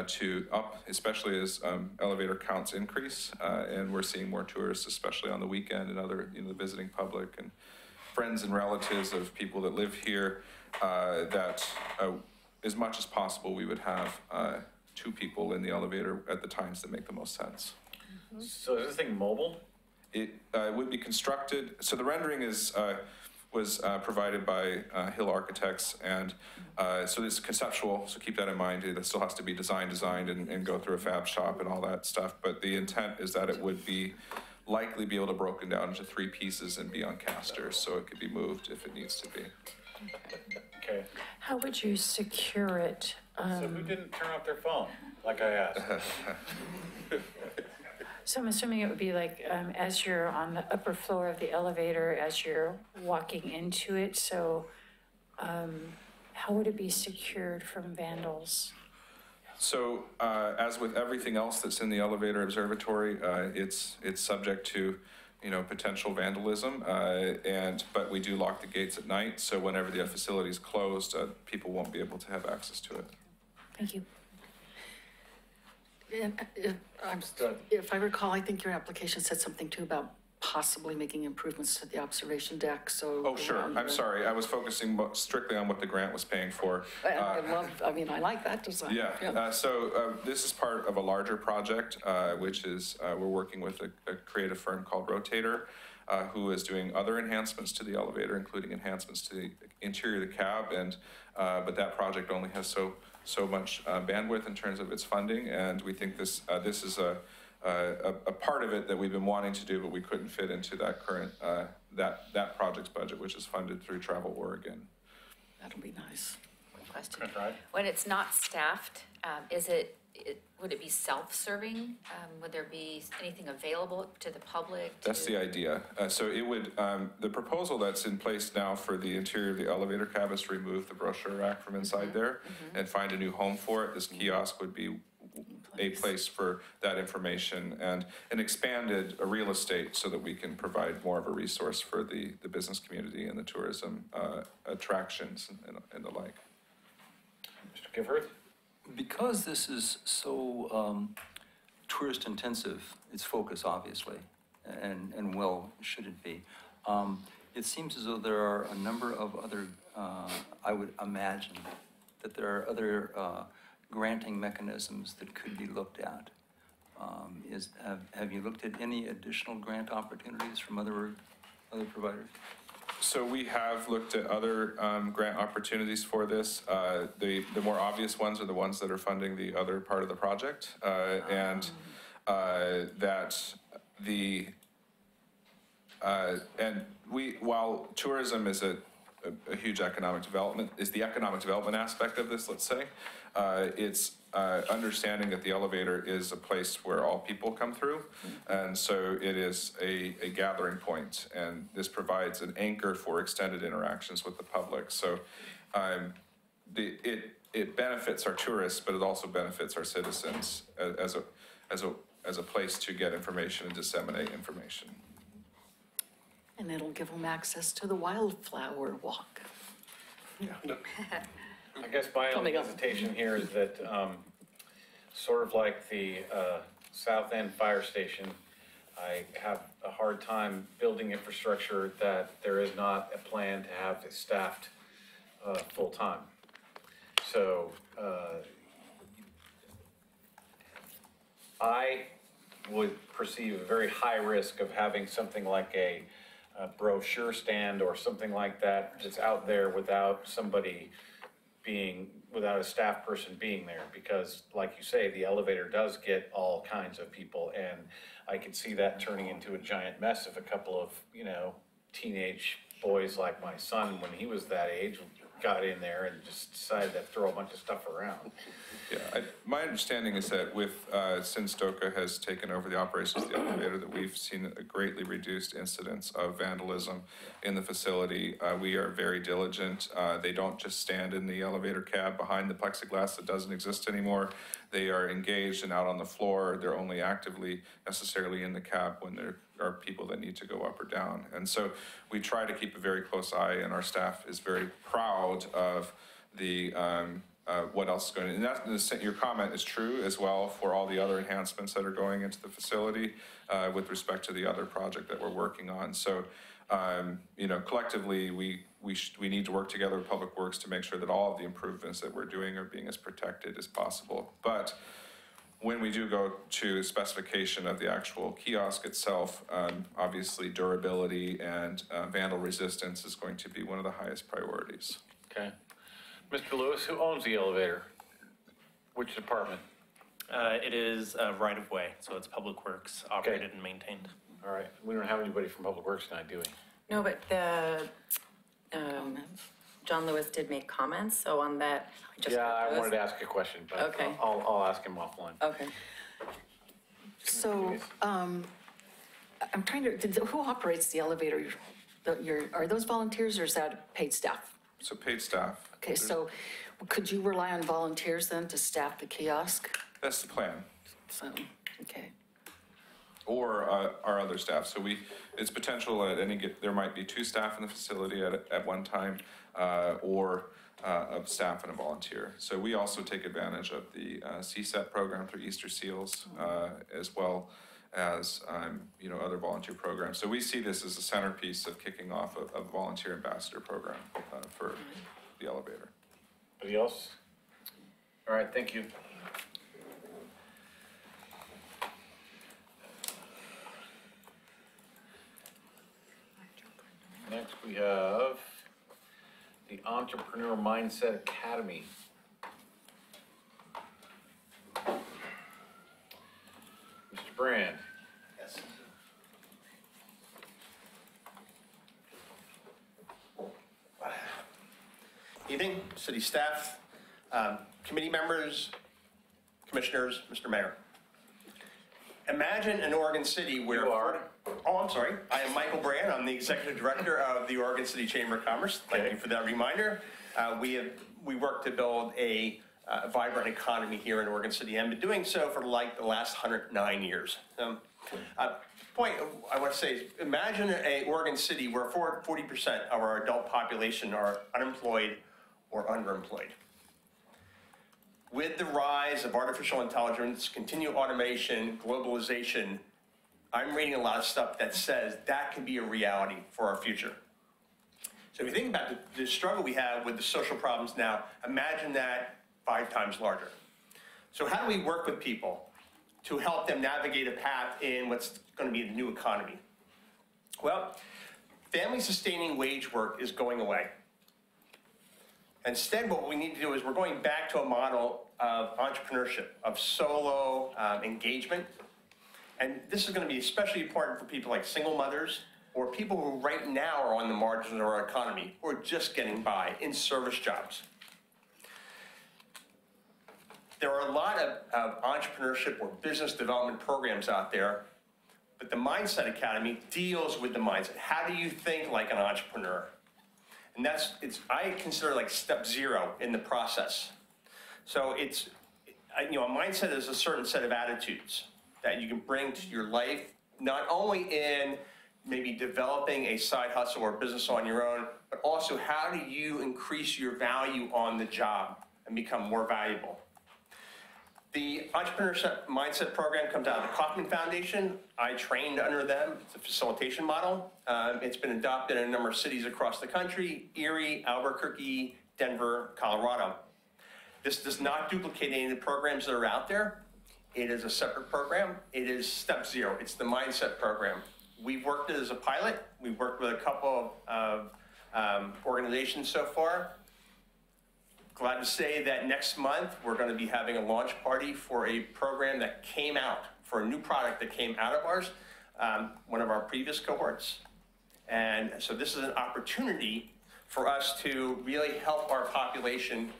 to up, especially as elevator counts increase, and we're seeing more tourists, especially on the weekend, and other, the visiting public and friends and relatives of people that live here, that as much as possible, we would have 2 people in the elevator at the times that make the most sense. So is this thing mobile? It would be constructed, so the rendering was provided by Hill Architects, and so it's conceptual, so keep that in mind. It still has to be designed and go through a fab shop and all that stuff, but the intent is that it would be likely be able to broken down into 3 pieces and be on casters, so it could be moved if it needs to be. Okay. How would you secure it? So who didn't turn off their phone, like I asked? So I'm assuming it would be like, as you're on the upper floor of the elevator, as you're walking into it, so how would it be secured from vandals? So as with everything else that's in the elevator observatory, it's subject to, potential vandalism, but we do lock the gates at night, so whenever the facility is closed, people won't be able to have access to it. Thank you. And if I recall, I think your application said something too about possibly making improvements to the observation deck, so. Oh, sure. I'm sorry. I was focusing strictly on what the grant was paying for. I like that design. Yeah. So this is part of a larger project, which is we're working with a creative firm called Rotator, who is doing other enhancements to the elevator, including enhancements to the interior of the cab, and but that project only has so much bandwidth in terms of its funding, and we think this is a part of it that we've been wanting to do, but we couldn't fit into that current that project's budget, which is funded through Travel Oregon. That'll be nice. Question. When it's not staffed, would it be self-serving? Would there be anything available to the public? That's the idea. So it would, the proposal that's in place now for the interior of the elevator cab is to remove the brochure rack from inside there and find a new home for it. This kiosk would be a place for that information, and an expanded real estate so that we can provide more of a resource for the business community and the tourism attractions and the like. Mr. Gifford? Because this is so tourist intensive, its focus obviously, and well should it be, it seems as though there are a number of other, I would imagine that there are other granting mechanisms that could be looked at. Have you looked at any additional grant opportunities from other providers? So we have looked at other grant opportunities for this. The more obvious ones are the ones that are funding the other part of the project, and while tourism is a huge economic development, is the economic development aspect of this, let's say, it's understanding that the elevator is a place where all people come through, and so it is a gathering point, and this provides an anchor for extended interactions with the public. So it benefits our tourists, but it also benefits our citizens as a place to get information and disseminate information. And it'll give them access to the wildflower walk. Yeah. I guess my only hesitation here is that sort of like the South End Fire Station, I have a hard time building infrastructure that there is not a plan to have it staffed full time. So I would perceive a very high risk of having something like a brochure stand or something like that that's out there without a staff person being there, because like you say, the elevator does get all kinds of people, and I could see that turning into a giant mess if a couple of, teenage boys like my son, when he was that age, got in there and just decided to throw a bunch of stuff around. Yeah, my understanding is that with, since DOCA has taken over the operations of the elevator, that we've seen a greatly reduced incidence of vandalism in the facility. We are very diligent. They don't just stand in the elevator cab behind the plexiglass that doesn't exist anymore. They are engaged and out on the floor. They're only actively necessarily in the cab when there are people that need to go up or down. And so we try to keep a very close eye, and our staff is very proud of the, what else is going on. And your comment is true as well for all the other enhancements that are going into the facility with respect to the other project that we're working on. So, collectively, we need to work together with Public Works to make sure that all of the improvements that we're doing are being as protected as possible. But when we do go to specification of the actual kiosk itself, obviously durability and vandal resistance is going to be one of the highest priorities. Okay. Mr. Lewis, who owns the elevator? Which department? It is right-of-way, so it's Public Works, operated and maintained. All right. We don't have anybody from Public Works tonight, do we? No, but John Lewis did make comments, so on that, I wanted to ask a question, but okay. I'll ask him offline. Okay. So, I'm trying to, who operates the elevator? Are those volunteers or is that paid staff? So paid staff. Okay, so could you rely on volunteers then to staff the kiosk? That's the plan. So, okay. Or our other staff. So it's potential at there might be 2 staff in the facility at one time, or a staff and a volunteer. So we also take advantage of the CSET program through Easter Seals, as well as other volunteer programs. So we see this as a centerpiece of kicking off a volunteer ambassador program for the elevator. Anybody else? All right, thank you. Next, we have the Entrepreneur Mindset Academy. Mr. Brand. Yes. Evening, city staff, committee members, commissioners, Mr. Mayor. Imagine an Oregon City where... You are? Oh, I'm sorry. I am Michael Brand. I'm the Executive Director of the Oregon City Chamber of Commerce. Thank you for that reminder. We work to build a vibrant economy here in Oregon City and been doing so for like the last 109 years. Point I want to say is imagine an Oregon City where 40% of our adult population are unemployed or underemployed. With the rise of artificial intelligence, continued automation, globalization, I'm reading a lot of stuff that says that can be a reality for our future. So if you think about the struggle we have with the social problems now, imagine that 5 times larger. So how do we work with people to help them navigate a path in what's going to be the new economy? Well, family-sustaining wage work is going away. Instead, what we need to do is we're going back to a model of entrepreneurship, of solo engagement. And this is going to be especially important for people like single mothers or people who right now are on the margins of our economy or just getting by in service jobs. There are a lot of entrepreneurship or business development programs out there, but the Mindset Academy deals with the mindset. How do you think like an entrepreneur? And I consider like step 0 in the process. So a mindset is a certain set of attitudes that you can bring to your life, not only in maybe developing a side hustle or business on your own, but also how do you increase your value on the job and become more valuable. The Entrepreneurship Mindset Program comes out of the Kauffman Foundation. I trained under them. It's a facilitation model. It's been adopted in a number of cities across the country: Erie, Albuquerque, Denver, Colorado. This does not duplicate any of the programs that are out there. It is a separate program. It is step 0. It's the Mindset Program. We've worked it as a pilot. We've worked with a couple of organizations so far. Glad to say that next month we're going to be having a launch party for a program that came out, for a new product that came out of ours, one of our previous cohorts. And so this is an opportunity for us to really help our population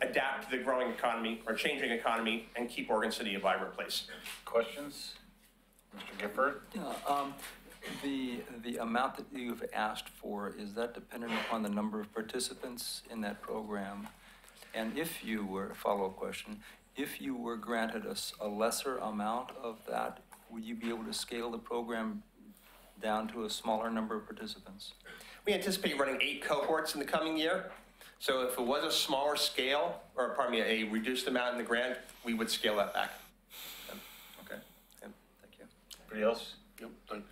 adapt to the growing economy or changing economy and keep Oregon City a vibrant place. Questions? Mr. Gifford? The amount that you've asked for, is that dependent upon the number of participants in that program? And if you were, follow-up question, if you were granted a lesser amount of that, would you be able to scale the program down to a smaller number of participants? We anticipate running 8 cohorts in the coming year. So if it was a smaller scale, or pardon me, a reduced amount in the grant, we would scale that back. Okay. Thank you. Anybody else? Yep, thanks.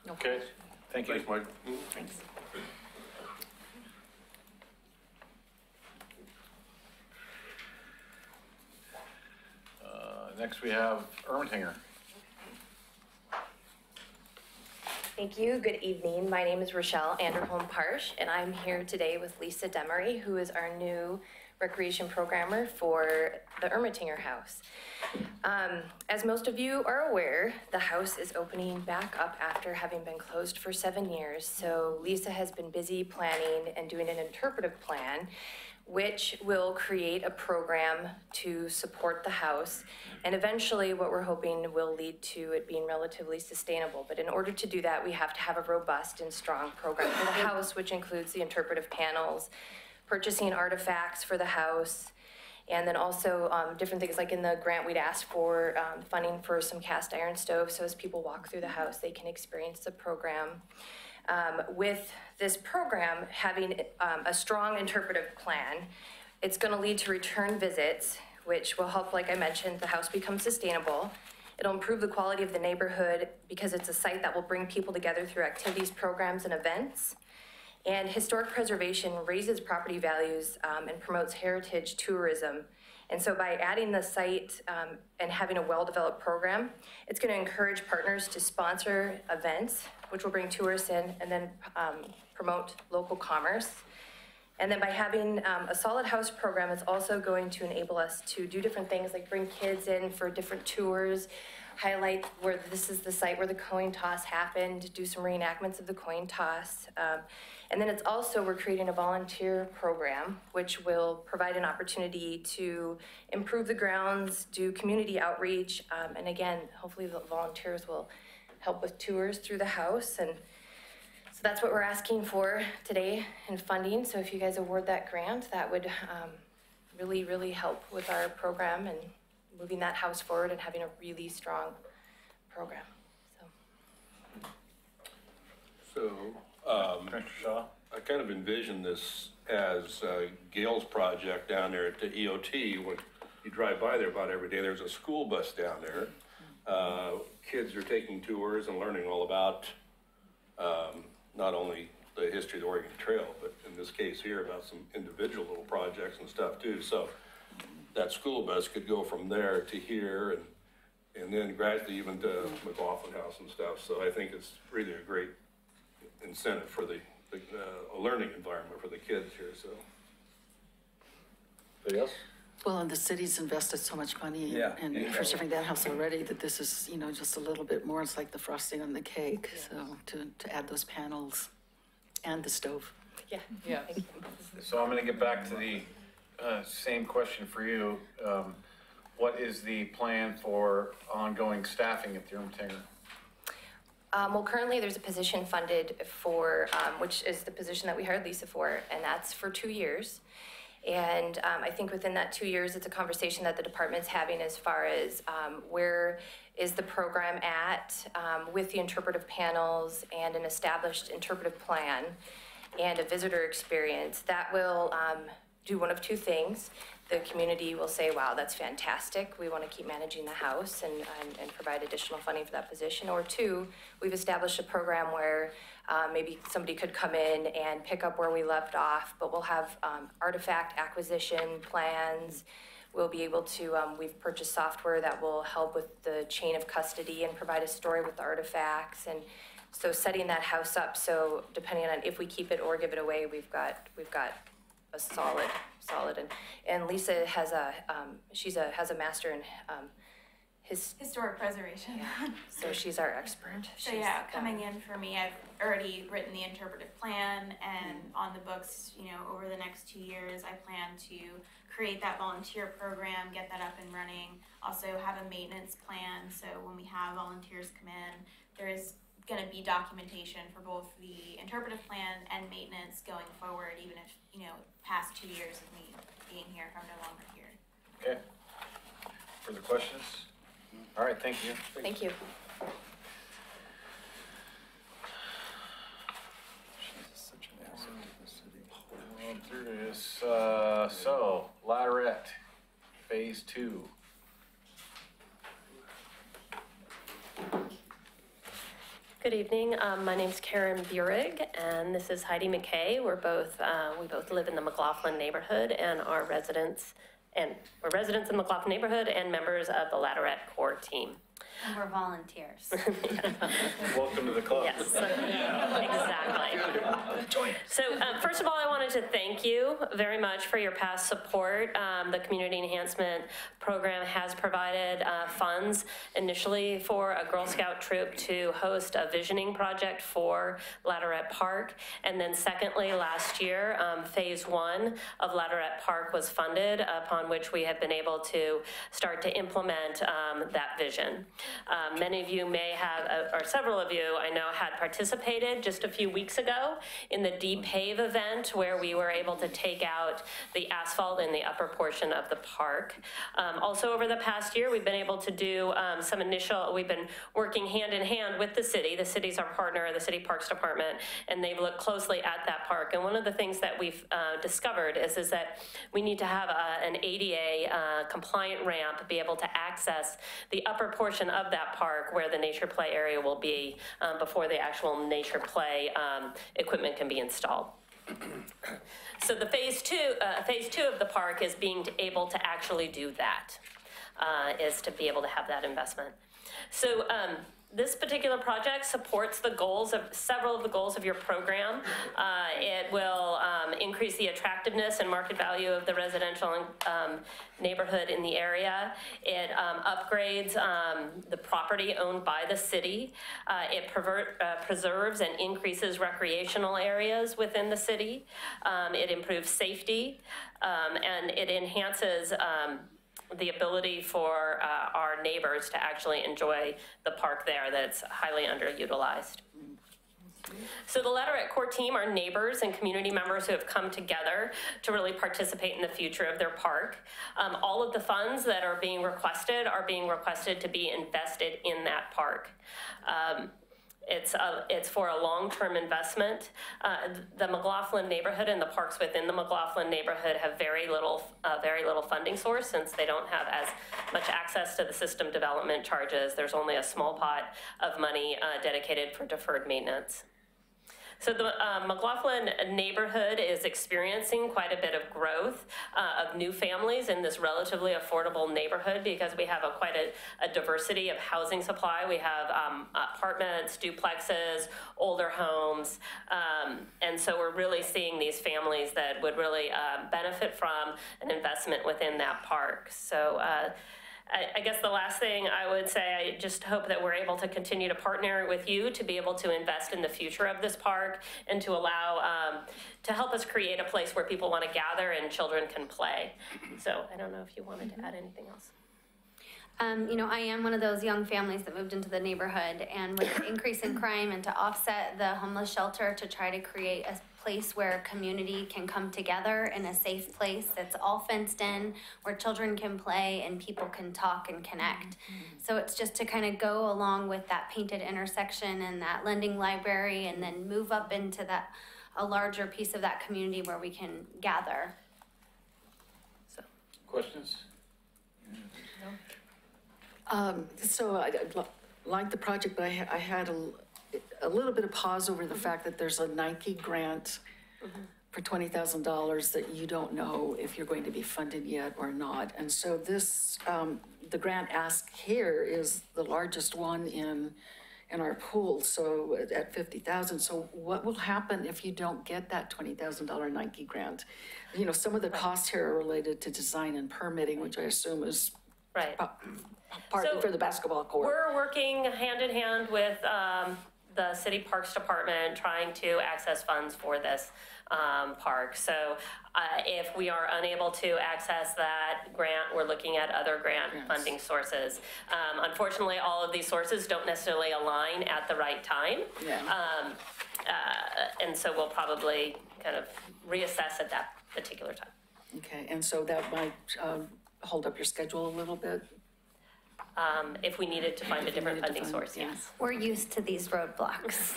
Okay, thank you. Thanks, Mike. Thanks. Next we have Ermatinger. Thank you. Good evening. My name is Rochelle Anderholm-Parsh, and I'm here today with Lisa DeMeri, who is our new recreation programmer for the Ermatinger House. As most of you are aware, the house is opening back up after having been closed for 7 years. So Lisa has been busy planning and doing an interpretive plan, which will create a program to support the house. And eventually what we're hoping will lead to it being relatively sustainable. But in order to do that, we have to have a robust and strong program for the house, which includes the interpretive panels, purchasing artifacts for the house, and then also different things like in the grant we'd asked for funding for some cast iron stoves. So as people walk through the house, they can experience the program. With this program having a strong interpretive plan, it's going to lead to return visits, which will help, like I mentioned, the house become sustainable. It'll improve the quality of the neighborhood because it's a site that will bring people together through activities, programs, and events. And historic preservation raises property values and promotes heritage tourism. And so by adding the site and having a well-developed program, it's going to encourage partners to sponsor events, which will bring tourists in and then promote local commerce. And then by having a solid house program, it's also going to enable us to do different things like bring kids in for different tours, highlight where this is the site where the coin toss happened, do some reenactments of the coin toss. And then it's also, we're creating a volunteer program, which will provide an opportunity to improve the grounds, do community outreach, and again, hopefully the volunteers will help with tours through the house. And so that's what we're asking for today in funding. So if you guys award that grant, that would really, really help with our program and moving that house forward and having a really strong program. Commissioner Shaw? I kind of envision this as Gail's project down there at the EOT. When you drive by there about every day, there's a school bus down there. Kids are taking tours and learning all about not only the history of the Oregon Trail, but in this case here about some individual little projects and stuff too. So that school bus could go from there to here and then gradually even to McLaughlin House and stuff. So I think it's really a great incentive for the learning environment for the kids here, so. Anybody else? Well, and the city's invested so much money in preserving that house already that this is, you know, just a little bit more. It's like the frosting on the cake. So to add those panels and the stove. Yeah. Yeah. So I'm going to get back to the same question for you. What is the plan for ongoing staffing at the Ermatinger? Well, currently there's a position funded for, which is the position that we hired Lisa for, and that's for 2 years. And I think within that 2 years, it's a conversation that the department's having as far as where is the program at with the interpretive panels and an established interpretive plan and a visitor experience. That will do one of two things. The community will say, wow, that's fantastic. We want to keep managing the house and provide additional funding for that position. Or two, we've established a program where maybe somebody could come in and pick up where we left off, but we'll have artifact acquisition plans. We'll be able to, we've purchased software that will help with the chain of custody and provide a story with the artifacts. And so setting that house up, so depending on if we keep it or give it away, we've got a solid, and Lisa has a has a master Historic preservation. So she's our expert. So yeah, coming in for me, I've already written the interpretive plan, and on the books, over the next 2 years, I plan to create that volunteer program, get that up and running, also have a maintenance plan, so when we have volunteers come in, there is gonna be documentation for both the interpretive plan and maintenance going forward, even if, past 2 years of me being here, if I'm no longer here. Okay. Further questions? All right, thank you. Thank you. Such an asset to the city. Well, there is, so, Ladderette, Phase 2. Good evening. My name's Karen Burig, and this is Heidi McKay. We both live in the McLaughlin neighborhood, and we're residents in the McLaughlin neighborhood and members of the Ladderette Core team. And we're volunteers. Welcome to the club. Yes, exactly. So first of all, I wanted to thank you very much for your past support. The Community Enhancement Program has provided funds initially for a Girl Scout troop to host a visioning project for Ladderette Park. And then secondly, last year, Phase 1 of Ladderette Park was funded, upon which we have been able to start to implement that vision. Many of you may have, or several of you I know, had participated just a few weeks ago in the Deep Pave event, where we were able to take out the asphalt in the upper portion of the park. Also over the past year, we've been able to do we've been working hand in hand with the city. The city's our partner, the City Parks Department, and they've looked closely at that park. And one of the things that we've discovered is that we need to have an ADA compliant ramp, be able to access the upper portion of that park where the nature play area will be before the actual nature play equipment can be installed. So the phase two of the park is being able to actually do that, is to be able to have that investment. So this particular project supports the goals of several of the goals of your program. It will increase the attractiveness and market value of the residential neighborhood in the area. It upgrades the property owned by the city. It preserves and increases recreational areas within the city. It improves safety, and it enhances the ability for our neighbors to actually enjoy the park there that's highly underutilized. So the Ladderette Core team are neighbors and community members who have come together to really participate in the future of their park. All of the funds that are being requested to be invested in that park. It's for a long-term investment. The McLaughlin neighborhood and the parks within the McLaughlin neighborhood have very little funding source, since they don't have as much access to the system development charges. There's only a small pot of money dedicated for deferred maintenance. So the McLaughlin neighborhood is experiencing quite a bit of growth of new families in this relatively affordable neighborhood, because we have quite a diversity of housing supply. We have apartments, duplexes, older homes, and so we're really seeing these families that would really benefit from an investment within that park. So I guess the last thing I would say, I just hope that we're able to continue to partner with you to be able to invest in the future of this park, and to allow, to help us create a place where people want to gather and children can play. So I don't know if you wanted to add anything else. I am one of those young families that moved into the neighborhood, and with the increase in crime, and to offset the homeless shelter, to try to create a place where community can come together in a safe place that's all fenced in, where children can play and people can talk and connect. So it's just to kind of go along with that painted intersection and that lending library, and then move up into a larger piece of that community where we can gather. Questions? So I like the project, but I had a little bit of pause over the fact that there's a Nike grant for $20,000 that you don't know if you're going to be funded yet or not. And so this, the grant ask here is the largest one in our pool, so at $50,000. So what will happen if you don't get that $20,000 Nike grant? Some of the costs here are related to design and permitting, which I assume is Right. Partly for the basketball court. We're working hand in hand with the City Parks Department, trying to access funds for this park. So if we are unable to access that grant, we're looking at other grant funding sources. Unfortunately, all of these sources don't necessarily align at the right time. And so we'll probably kind of reassess at that particular time. Okay, and so that might hold up your schedule a little bit? If we needed to find a different funding source, yes. We're used to these roadblocks.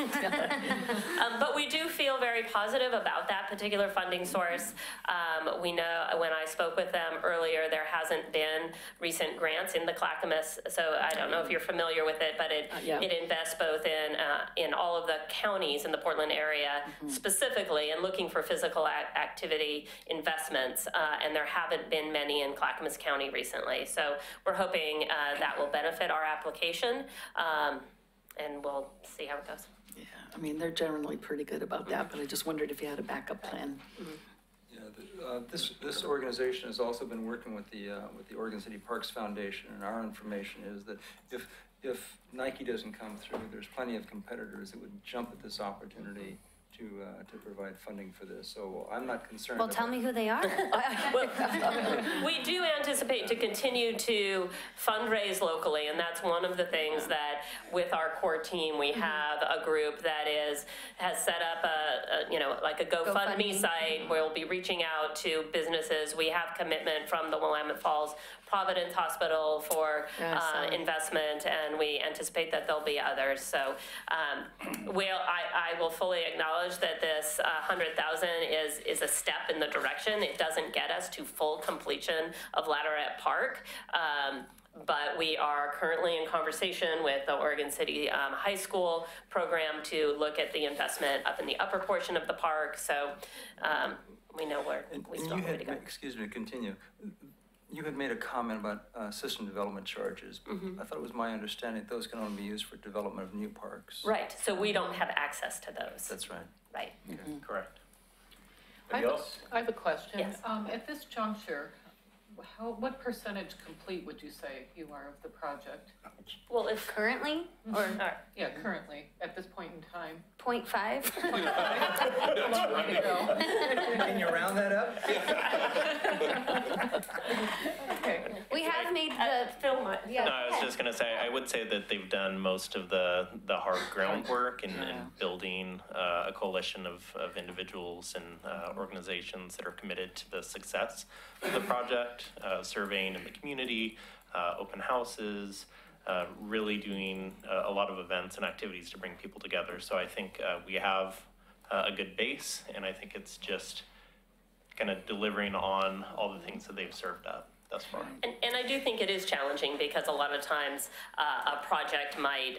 But we do feel very positive about that particular funding source. We know when I spoke with them earlier, there hasn't been recent grants in the Clackamas, so I don't know if you're familiar with it, but it invests both in all of the counties in the Portland area specifically, and looking for physical activity investments, and there haven't been many in Clackamas County recently. So we're hoping that will benefit our application, and we'll see how it goes. Yeah, I mean, they're generally pretty good about that, but I just wondered if you had a backup plan. Yeah, this organization has also been working with the Oregon City Parks Foundation, and our information is that if Nike doesn't come through, there's plenty of competitors that would jump at this opportunity to provide funding for this. So I'm not concerned. Well, tell me who they are. We do anticipate to continue to fundraise locally, and that's one of the things that with our core team, we have a group that has set up a GoFundMe site where we'll be reaching out to businesses. We have commitment from the Willamette Falls Providence Hospital for investment, and we anticipate that there'll be others. So I will fully acknowledge that this 100,000 is a step in the direction. It doesn't get us to full completion of Ladderette Park. But we are currently in conversation with the Oregon City High School program to look at the investment up in the upper portion of the park. So we know where we still have to go. Excuse me, continue. You had made a comment about system development charges. I thought it was my understanding that those can only be used for development of new parks. Right, so we don't have access to those. That's right. Right. Correct. I have a question. Yes. At this juncture, what percentage complete would you say you are of the project? Well, if currently, or yeah, currently at this point in time. 0.5. Can you round that up? Okay. We have made the film. No, I was just going to say, I would say that they've done most of the hard groundwork in building a coalition of individuals and organizations that are committed to the success of the project, surveying in the community, open houses, really doing a lot of events and activities to bring people together. So I think we have a good base, and I think it's just kind of delivering on all the things that they've served up thus far. And I do think it is challenging because a lot of times a project might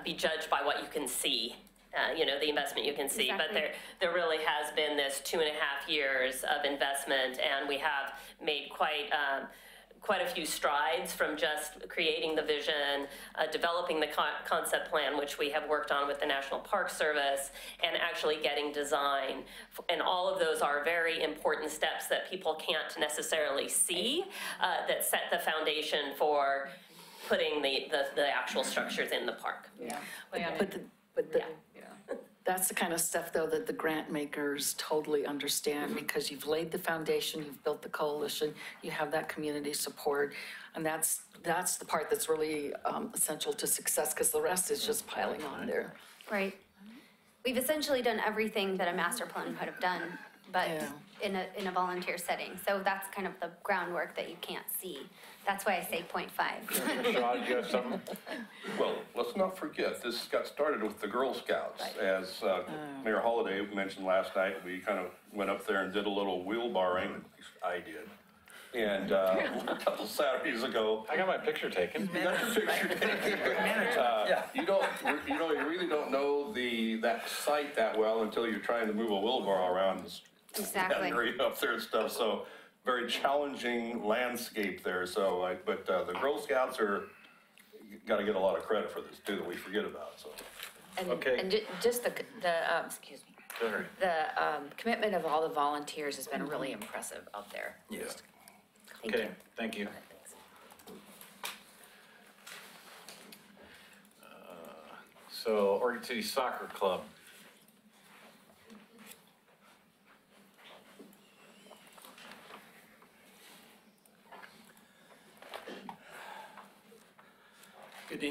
be judged by what you can see. The investment you can see, but there really has been this 2.5 years of investment, and we have made quite a few strides from just creating the vision, developing the concept plan, which we have worked on with the National Park Service, and actually getting design. And all of those are very important steps that people can't necessarily see, that set the foundation for putting the actual structures in the park. Yeah, that's the kind of stuff, though, that the grant makers totally understand, because you've laid the foundation, you've built the coalition, you have that community support, and that's the part that's really essential to success, because the rest is just piling on there. Right. We've essentially done everything that a master plan could have done, but in a volunteer setting. So that's kind of the groundwork that you can't see. That's why I say 0.5. Sean, do you have something? Well, let's not forget, this got started with the Girl Scouts. As Mayor Holliday mentioned last night, we kind of went up there and did a little wheelbarring, at least I did. And a couple Saturdays ago, I got my picture taken. You got your picture taken. You really don't know that site that well until you're trying to move a wheelbarrow around that area up there and stuff. So very challenging landscape there. So, but the Girl Scouts got to get a lot of credit for this too, that we forget about. So, And just the excuse me. The commitment of all the volunteers has been really impressive out there. Yes. Thank you. Thank you. So Oregon City Soccer Club. Good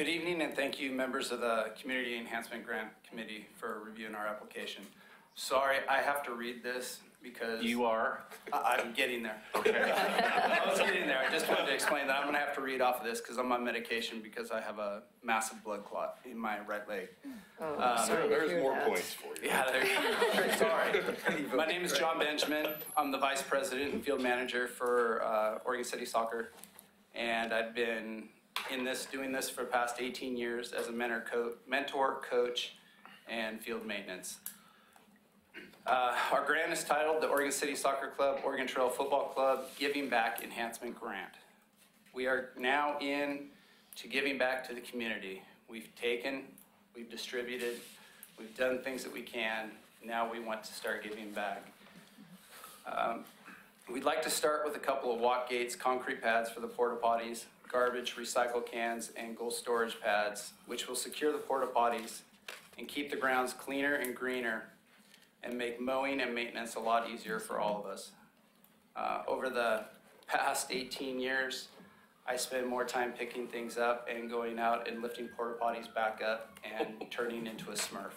evening, and thank you, members of the Community Enhancement Grant Committee, for reviewing our application. Sorry, I have to read this because... You are? I'm getting there. Okay. I was getting there. I just wanted to explain that I'm gonna have to read off of this because I'm on medication because I have a massive blood clot in my right leg. There's more points for you. Yeah, sorry. My name is John Benjamin. I'm the Vice President and Field Manager for Oregon City Soccer. And I've been doing this for the past 18 years as a mentor, coach, and field maintenance. Our grant is titled the Oregon City Soccer Club, Oregon Trail Football Club Giving Back Enhancement Grant. We are now in to giving back to the community. We've taken, we've distributed, we've done things that we can. Now we want to start giving back. We'd like to start with a couple of walk gates, concrete pads for the porta potties, garbage, recycle cans, and goal storage pads, which will secure the porta potties and keep the grounds cleaner and greener and make mowing and maintenance a lot easier for all of us. Over the past 18 years, I spend more time picking things up and going out and lifting porta potties back up and turning into a Smurf.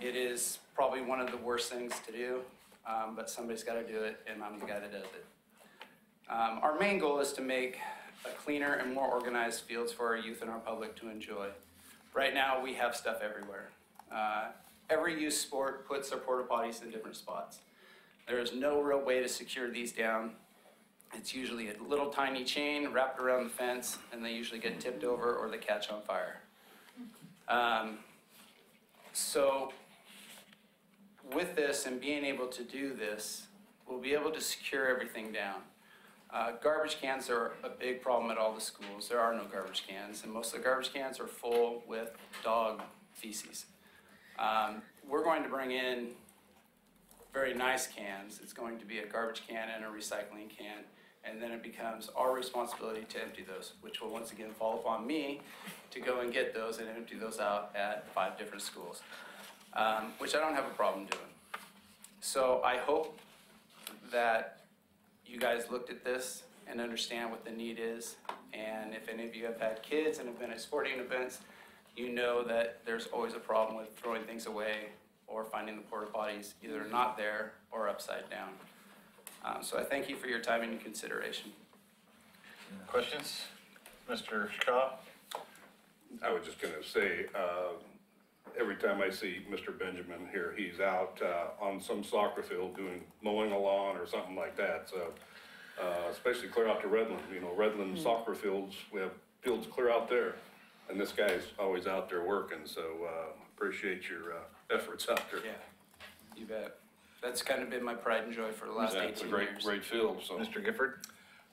It is probably one of the worst things to do, but somebody's got to do it, and I'm the guy that does it. Our main goal is to make a cleaner and more organized fields for our youth and our public to enjoy. Right now, we have stuff everywhere. Every youth sport puts their porta potties in different spots. There is no real way to secure these down. It's usually a little tiny chain wrapped around the fence, and they usually get tipped over or they catch on fire. So with this and being able to do this, we'll be able to secure everything down. Garbage cans are a big problem at all the schools. There are no garbage cans, and most of the garbage cans are full with dog feces. We're going to bring in very nice cans. It's going to be a garbage can and a recycling can, and then it becomes our responsibility to empty those, which will once again fall upon me to go and get those and empty those out at 5 different schools, which I don't have a problem doing. So I hope that you guys looked at this and understand what the need is, and if any of you have had kids and have been at sporting events, you know that there's always a problem with throwing things away or finding the porta potties either not there or upside down. So I thank you for your time and your consideration. Questions? Mr. Shaw? I was just going to say, every time I see Mr. Benjamin here, he's out on some soccer field mowing a lawn or something like that. So, especially clear out to Redland. You know, Redland soccer fields, we have fields clear out there. And this guy's always out there working, so appreciate your efforts out there. Yeah, you bet. That's kind of been my pride and joy for the last 18 years. It's a great field. So. Mr. Gifford?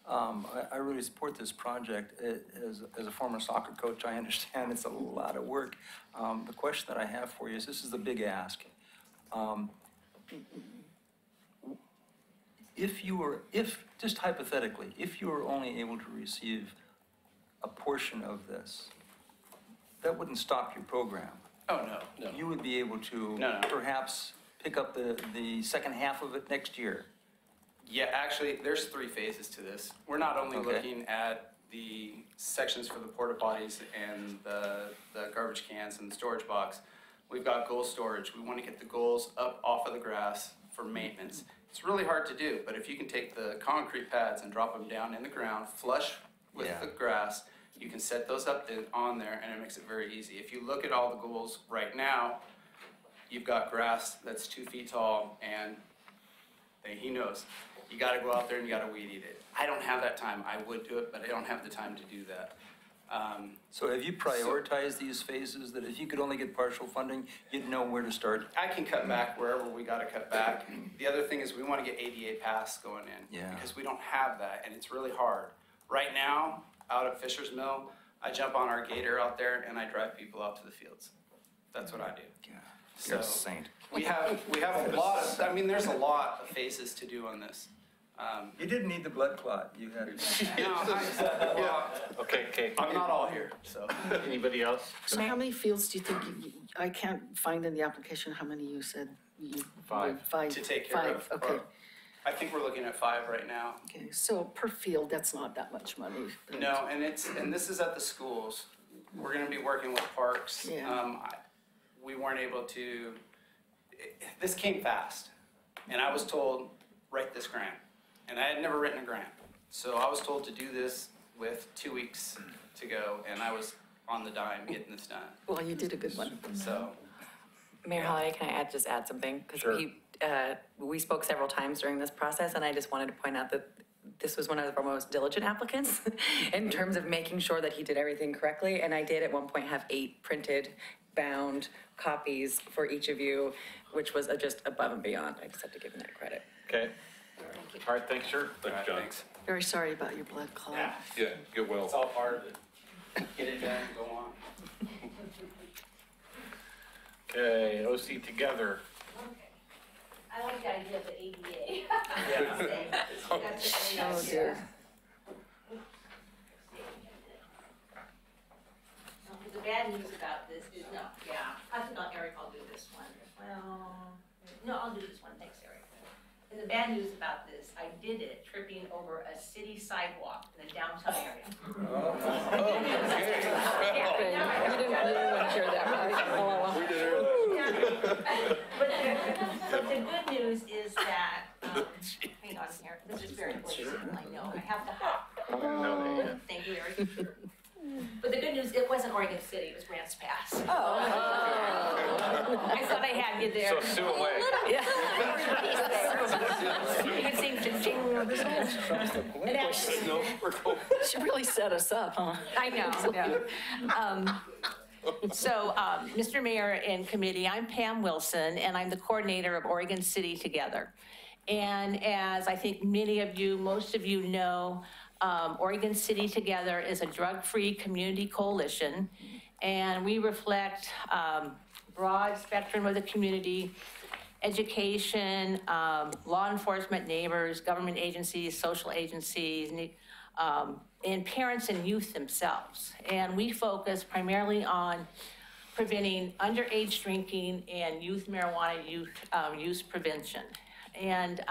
I really support this project. As a former soccer coach, I understand it's a lot of work. The question that I have for you is, this is the big ask. Just hypothetically, if you were only able to receive a portion of this, that wouldn't stop your program. Oh, no. You would be able to perhaps pick up the second half of it next year. Yeah, actually, there's 3 phases to this. We're not only looking at the sections for the porta potties and the garbage cans and the storage box. We've got goal storage. We want to get the goals up off of the grass for maintenance. It's really hard to do, but if you can take the concrete pads and drop them down in the ground, flush with the grass, you can set those up on there, and it makes it very easy. If you look at all the goals right now, you've got grass that's 2 feet tall, and he knows. You got to go out there and you got to weed eat it. I don't have that time. I would do it, but I don't have the time to do that. So have you prioritized these phases that if you could only get partial funding, you'd know where to start? I can cut back wherever we got to cut back. The other thing is we want to get ADA pass going in because we don't have that, and it's really hard. Right now, out at Fisher's Mill, I jump on our gator out there and I drive people out to the fields. That's what I do. You're a saint. We have a lot of, there's a lot of phases to do on this. You didn't need the blood clot, you had. Okay. I'm not all here, so. Anybody else? So how many fields do you think, I can't find in the application how many you said? 5. 5. To take care of. 5, okay. I think we're looking at 5 right now. Okay, so per field, that's not that much money. No, and this is at the schools. We're gonna be working with parks. Yeah. We weren't able to, this came fast. And I was told, write this grant. And I had never written a grant. So I was told to do this with 2 weeks to go, and I was on the dime getting this done. Well, you did a good one. So. Mayor Holliday, can I just add something? Because Sure. we spoke several times during this process, and I just wanted to point out that this was one of our most diligent applicants in terms of making sure that he did everything correctly. And I did at one point have 8 printed, bound copies for each of you, which was just above and beyond. I just have to give him that credit. Okay. All right, thanks, sir. Thanks, John. Very sorry about your blood clot. Yeah, get well. It's all part of it. Get it done and go on. Okay, OC together. I like the idea of the ADA. Oh, dear. The bad news about this is, I think Eric, I'll do this one. Well, no, I'll do this one, thanks, Eric. And the bad news about this, I did it tripping over a city sidewalk in the downtown area. You didn't want to hear that, right? We did hear that. But the good news is that, hang on here, this is very important, I know, I have to hop. Thank you, Eric. But the good news, it wasn't Oregon City, it was Grants Pass. I thought I had you there. So sue away. Yeah. You can sing ching. And actually, She really set us up, huh? I know. So, Mr. Mayor and committee, I'm Pam Wilson, and I'm the coordinator of Oregon City Together. And as I think many of you, most of you know, Oregon City Together is a drug-free community coalition, and we reflect broad spectrum of the community, education, law enforcement, neighbors, government agencies, social agencies, and parents and youth themselves. And we focus primarily on preventing underage drinking and youth marijuana use prevention. And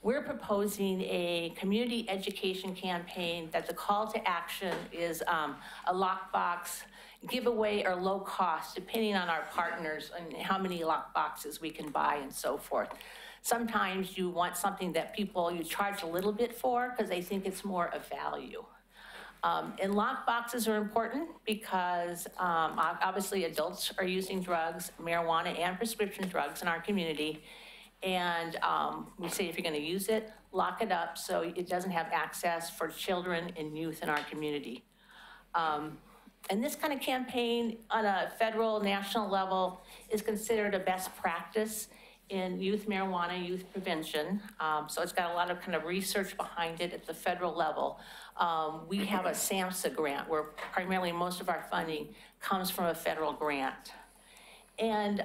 we're proposing a community education campaign that the call to action is a lockbox giveaway or low cost, depending on our partners and how many lock boxes we can buy and so forth. Sometimes you want something that you charge a little bit for because they think it's more of value. And lock boxes are important because obviously adults are using drugs, marijuana and prescription drugs in our community. And we say if you're gonna use it, lock it up so it doesn't have access for children and youth in our community. And this kind of campaign on a federal, national level is considered a best practice in youth marijuana, youth prevention. So it's got a lot of kind of research behind it at the federal level. We have a SAMHSA grant where primarily most of our funding comes from a federal grant. And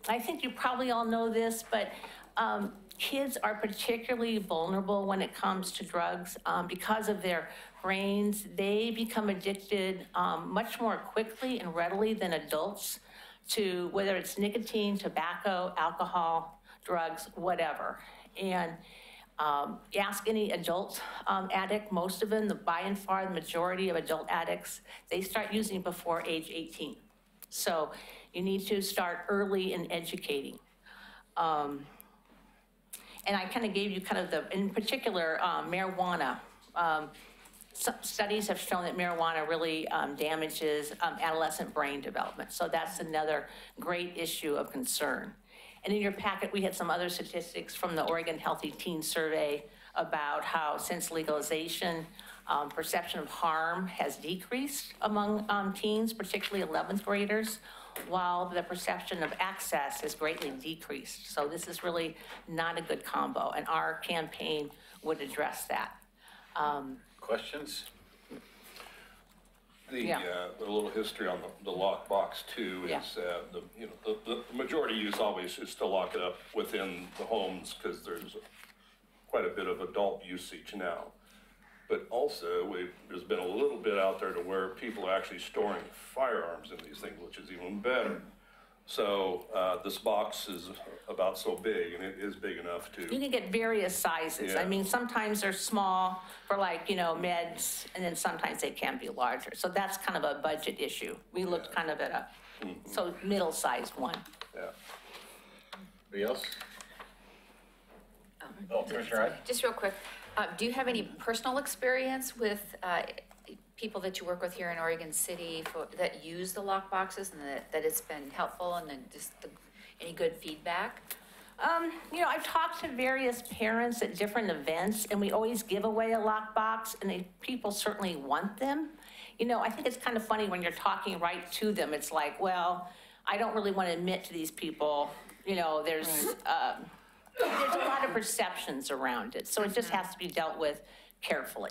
I think you probably all know this, but kids are particularly vulnerable when it comes to drugs because of their brains. They become addicted much more quickly and readily than adults to whether it's nicotine, tobacco, alcohol, drugs, whatever. And ask any adult addict, most of them, by and far the majority of adult addicts, they start using before age 18. So you need to start early in educating. And I kind of gave you kind of in particular, marijuana. Some studies have shown that marijuana really damages adolescent brain development. So that's another great issue of concern. And in your packet, we had some other statistics from the Oregon Healthy Teen Survey about how since legalization, perception of harm has decreased among teens, particularly 11th graders, while the perception of access has greatly decreased. So this is really not a good combo, and our campaign would address that. Questions? The little history on the lockbox too is the majority use always is to lock it up within the homes because there's quite a bit of adult usage now. But also, there's been a little bit out there to where people are actually storing firearms in these things, which is even better. So this box is about so big, and it is big enough to. You can get various sizes. I mean, sometimes they're small for like, meds, and then sometimes they can be larger. So that's kind of a budget issue. We looked kind of at a, so middle-sized one. Yeah. Anybody else? Oh, Commissioner Hyde? Just real quick, do you have any personal experience with people that you work with here in Oregon City that use the lock boxes and that it's been helpful and then just any good feedback? I've talked to various parents at different events, and we always give away a lockbox, and people certainly want them. I think it's kind of funny when you're talking right to them. It's like, well, I don't really want to admit to these people, there's a lot of perceptions around it, so it just has to be dealt with carefully.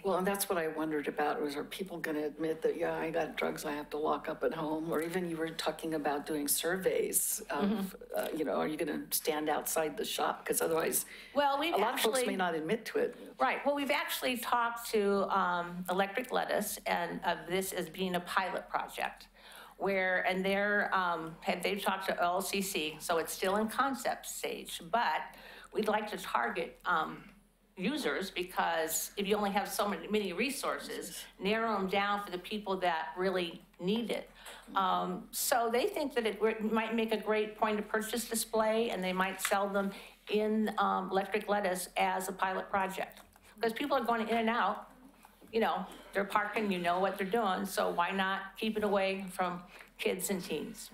Well, and that's what I wondered about, was are people going to admit that, yeah, I got drugs I have to lock up at home? Or even you were talking about doing surveys of, are you going to stand outside the shop? Because otherwise, a lot of folks may not admit to it. Right. Well, we've actually talked to Electric Lettuce and of this as being a pilot project. And they've talked to LCC, so it's still in concept stage, but we'd like to target users, because if you only have so many resources, narrow them down for the people that really need it. So they think that it might make a great point of purchase display, and they might sell them in Electric Lettuce as a pilot project. Because people are going in and out, they're parking, what they're doing, so why not keep it away from kids and teens?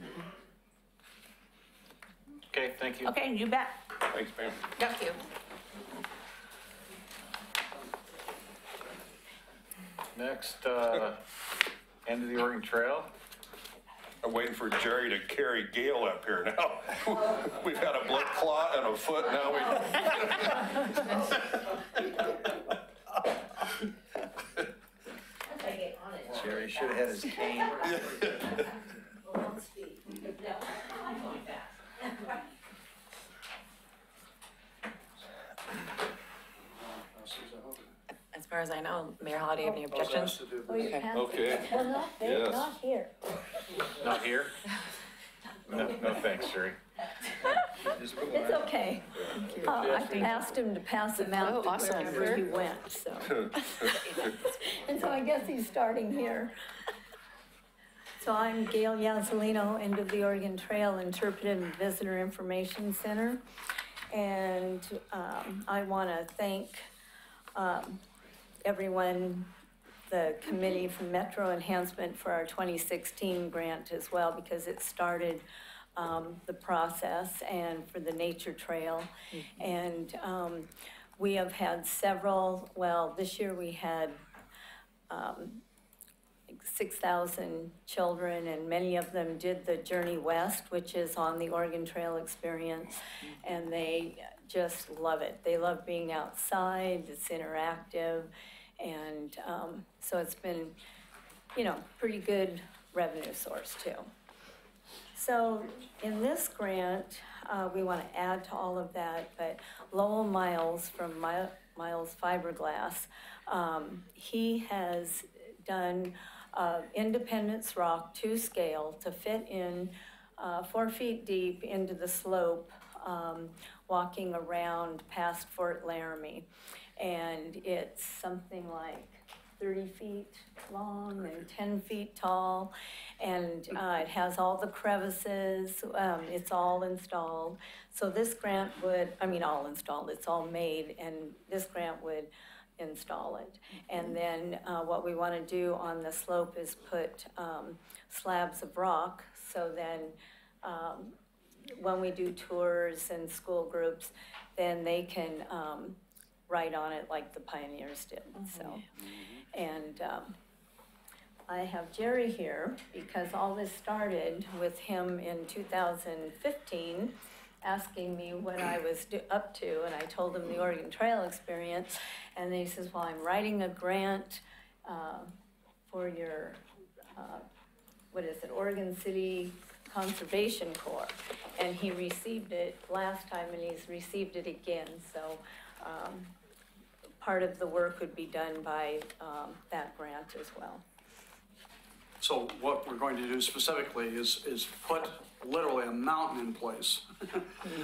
Okay, thank you. Okay, you bet. Thanks, Pam. Thank you. Next, end of the Oregon Trail. I'm waiting for Jerry to carry Gail up here now. We've had a blood clot and a foot, now Jerry should have had his cane. As far as I know, Mayor Hall, do you have any objections? Okay. Well, not here. Not here? No thanks, Jerry. It's okay. I asked him to pass them out wherever he went, so. And so I guess he's starting here. So I'm Gail Yazzolino, End of the Oregon Trail Interpretive and Visitor Information Center. And I want to thank everyone, the committee from Metro Enhancement for our 2016 grant as well, because it started the process, and for the nature trail. And we have had several, this year we had 6,000 children, and many of them did the Journey West, which is on the Oregon Trail experience, and they just love it. They love being outside, it's interactive, and so it's been, pretty good revenue source too. So in this grant, we want to add to all of that, but Lowell Miles from Miles Fiberglass, he has done Independence Rock to scale to fit in 4 feet deep into the slope, walking around past Fort Laramie. And it's something like 30 feet long and 10 feet tall. And it has all the crevices, it's all installed. So this grant would, all installed, it's all made, and this grant would install it. And then what we want to do on the slope is put slabs of rock, so then when we do tours and school groups, then they can ride on it like the pioneers did. So, and I have Jerry here because all this started with him in 2015 asking me what I was up to, and I told him the Oregon Trail experience, and then he says, well, I'm writing a grant for your, Oregon City Conservation Corps. and he received it last time and he's received it again, so, part of the work would be done by, that grant as well. So what we're going to do specifically is put literally a mountain in place,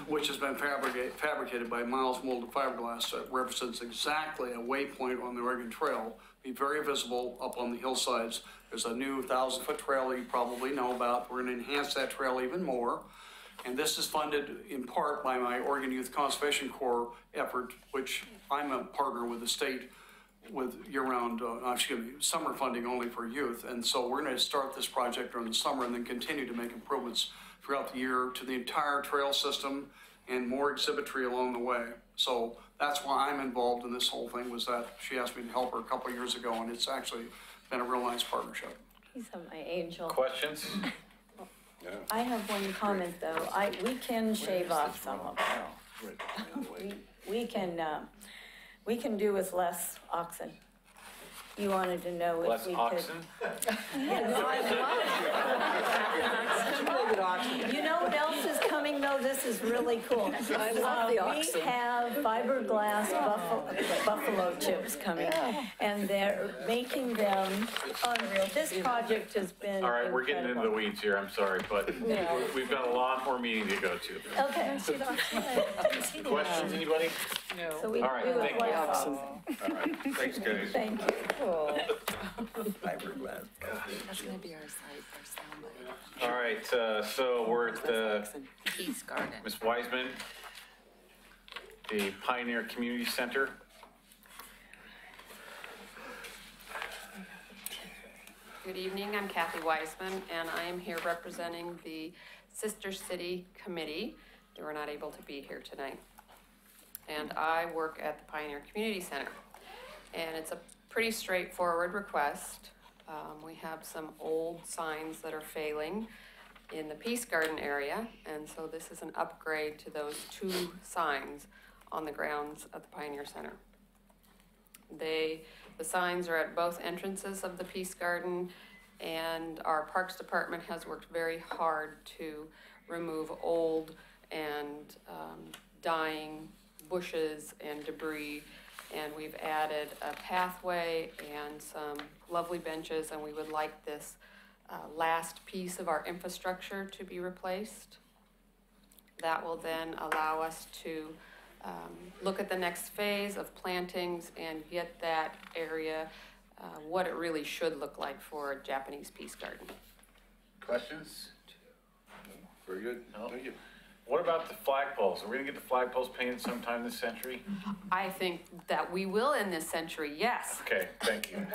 which has been fabricated by Miles Molded Fiberglass that represents exactly a waypoint on the Oregon Trail, be very visible up on the hillsides. There's a new 1,000-foot trail that you probably know about. We're going to enhance that trail even more. And this is funded in part by my Oregon Youth Conservation Corps effort, which I'm a partner with the state with year-round, summer funding only for youth. And so we're going to start this project during the summer and then continue to make improvements throughout the year to the entire trail system and more exhibitry along the way. So that's why I'm involved in this whole thing, was that she asked me to help her a couple of years ago, and it's actually been a real nice partnership. He's my angel. Questions? I have one comment, though. We can shave off some of it. We can do with less oxen. You wanted to know if we could. Less oxen? You know what else is coming, though? This is really cool. I love the oxen. We have fiberglass buffalo chips coming, and they're making them unreal. This project has been All right, we're getting into the weeds here, I'm sorry, but we've got a lot more meeting to go to. Okay. Questions, anybody? No. So we All right, do thank it you. less. All right, thanks, guys. Thank you. Fiberglass. That's gonna be our soundbite. All right, so we're at the Peace Garden. Ms. Wiseman, the Pioneer Community Center. Good evening, I'm Kathy Wiseman, and I am here representing the Sister City Committee. They were not able to be here tonight. And I work at the Pioneer Community Center. And it's a pretty straightforward request. We have some old signs that are failing in the Peace Garden area, and so this is an upgrade to those 2 signs on the grounds of the Pioneer Center. The signs are at both entrances of the Peace Garden, and our Parks Department has worked very hard to remove old and dying bushes and debris, and we've added a pathway and some lovely benches, and we would like this last piece of our infrastructure to be replaced. That will then allow us to look at the next phase of plantings and get that area what it really should look like for a Japanese peace garden. Questions? Very good. No? Thank you. What about the flagpoles? Are we gonna get the flagpoles painted sometime this century? I think that we will in this century, yes. Okay, thank you.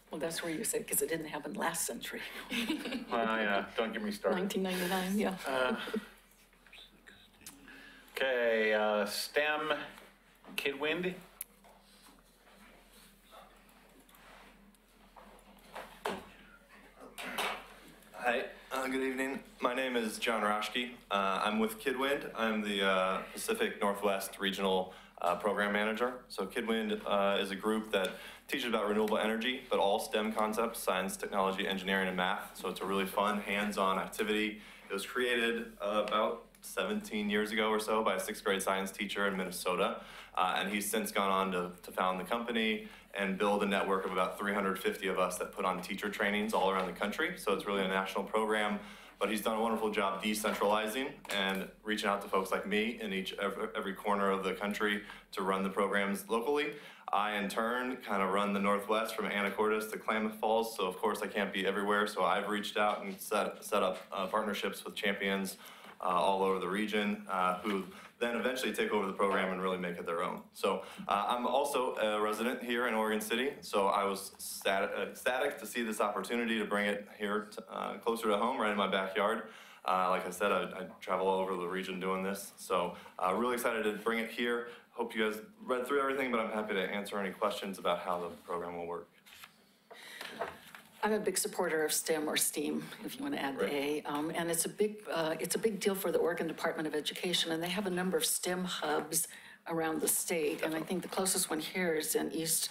Well, that's where you said, because it didn't happen last century. Yeah, don't get me started. 1999, yeah. Okay, STEM Kidwind. Hi, good evening. My name is John Roschke. I'm with Kidwind. I'm the Pacific Northwest Regional Program Manager. So Kidwind is a group that teaches about renewable energy, but all STEM concepts, science, technology, engineering, and math. So it's a really fun, hands-on activity. It was created about 17 years ago or so by a 6th grade science teacher in Minnesota. And he's since gone on to found the company and build a network of about 350 of us that put on teacher trainings all around the country. So it's really a national program, but he's done a wonderful job decentralizing and reaching out to folks like me in every corner of the country to run the programs locally. I, in turn, kind of run the Northwest from Anacortes to Klamath Falls, so of course I can't be everywhere, so I've reached out and set up partnerships with champions all over the region who then eventually take over the program and really make it their own. So I'm also a resident here in Oregon City, so I was ecstatic to see this opportunity to bring it here closer to home, right in my backyard. Like I said, I travel all over the region doing this, so really excited to bring it here. Hope you guys read through everything, but I'm happy to answer any questions about how the program will work. I'm a big supporter of STEM or STEAM, if you want to add the A, and it's a big deal for the Oregon Department of Education, and they have a number of STEM hubs around the state, and I think the closest one here is in East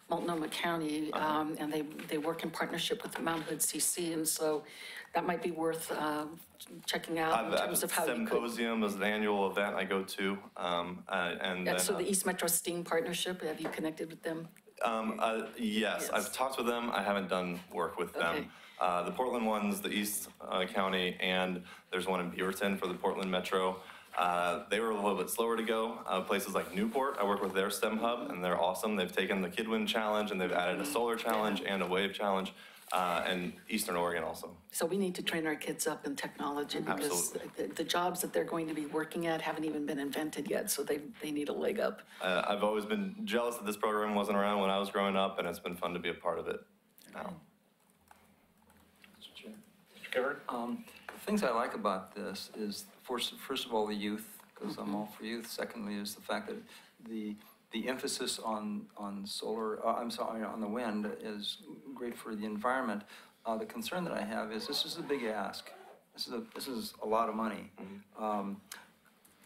Multnomah County, and they work in partnership with the Mount Hood CC, and so that might be worth checking out in terms of how you could. Symposium is an annual event I go to, and then, So the East Metro STEAM Partnership, have you connected with them? yes, I've talked with them. I haven't done work with them. The Portland one's the East County, and there's one in Beaverton for the Portland Metro. They were a little bit slower to go. Places like Newport, I work with their STEM hub, and they're awesome. They've taken the Kidwin Challenge, and they've added a solar challenge and a wave challenge, and Eastern Oregon also. So we need to train our kids up in technology because the jobs that they're going to be working at haven't even been invented yet, so they need a leg up. I've always been jealous that this program wasn't around when I was growing up, and it's been fun to be a part of it now. The things I like about this is, first of all, the youth, because I'm all for youth. Secondly, is the fact that the emphasis on solar, on the wind is great for the environment. The concern that I have is this is a big ask. This is a lot of money. And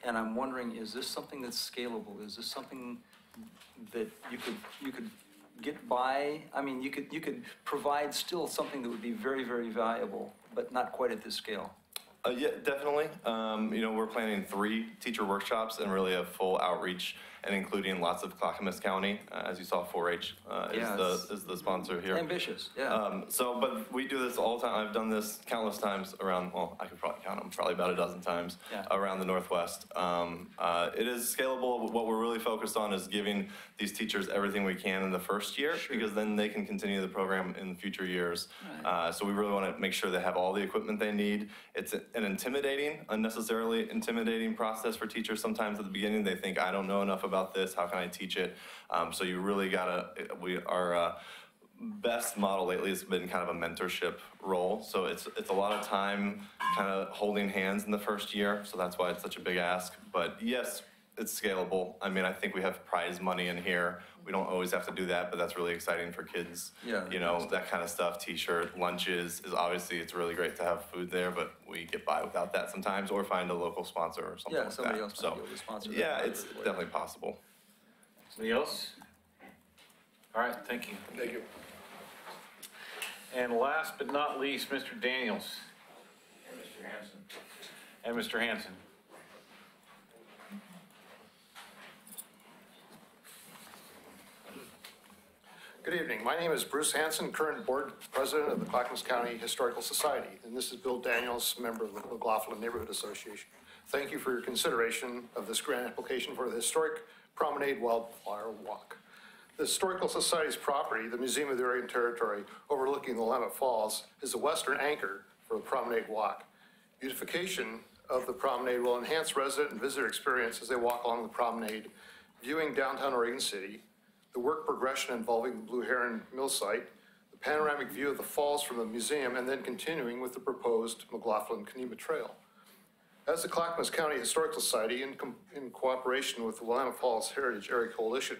I'm wondering, is this something that's scalable? Is this something that you could get by? I mean, you could provide still something that would be very, very valuable, but not quite at this scale. Yeah, definitely. We're planning 3 teacher workshops and really a full outreach, and including lots of Clackamas County. As you saw, 4-H is the sponsor here. Ambitious, yeah. But we do this all the time. I've done this countless times around, well, I could probably count them, probably about a dozen times around the Northwest. It is scalable. What we're really focused on is giving these teachers everything we can in the first year, because then they can continue the program in future years. Right. So we really want to make sure they have all the equipment they need. It's an unnecessarily intimidating process for teachers. Sometimes at the beginning they think, I don't know enough about this, how can I teach it? So you really gotta, our best model lately has been kind of a mentorship role. So it's a lot of time kind of holding hands in the first year. So that's why it's such a big ask. But yes, it's scalable. I mean, I think we have prize money in here. We don't always have to do that, but that's really exciting for kids. Yeah. That kind of stuff, t-shirt, lunches, is obviously, it's really great to have food there, but we get by without that sometimes, or find a local sponsor or something like that. Somebody else might be able to sponsor that. Yeah, it's definitely possible. Somebody else? All right, thank you. Thank you. And last but not least, Mr. Daniels. And Mr. Hanson. And Mr. Hanson. Good evening. My name is Bruce Hanson, current board president of the Clackamas County Historical Society, and this is Bill Daniels, member of the McLaughlin Neighborhood Association. Thank you for your consideration of this grant application for the Historic Promenade Wildflower Walk. The Historical Society's property, the Museum of the Oregon Territory, overlooking the Willamette Falls, is the western anchor for the Promenade Walk. Beautification of the promenade will enhance resident and visitor experience as they walk along the promenade, viewing downtown Oregon City, the work progression involving the Blue Heron Mill site, the panoramic view of the falls from the museum, and then continuing with the proposed McLaughlin-Kenema Trail. As the Clackamas County Historical Society, in cooperation with the Willamette Falls Heritage Area Coalition,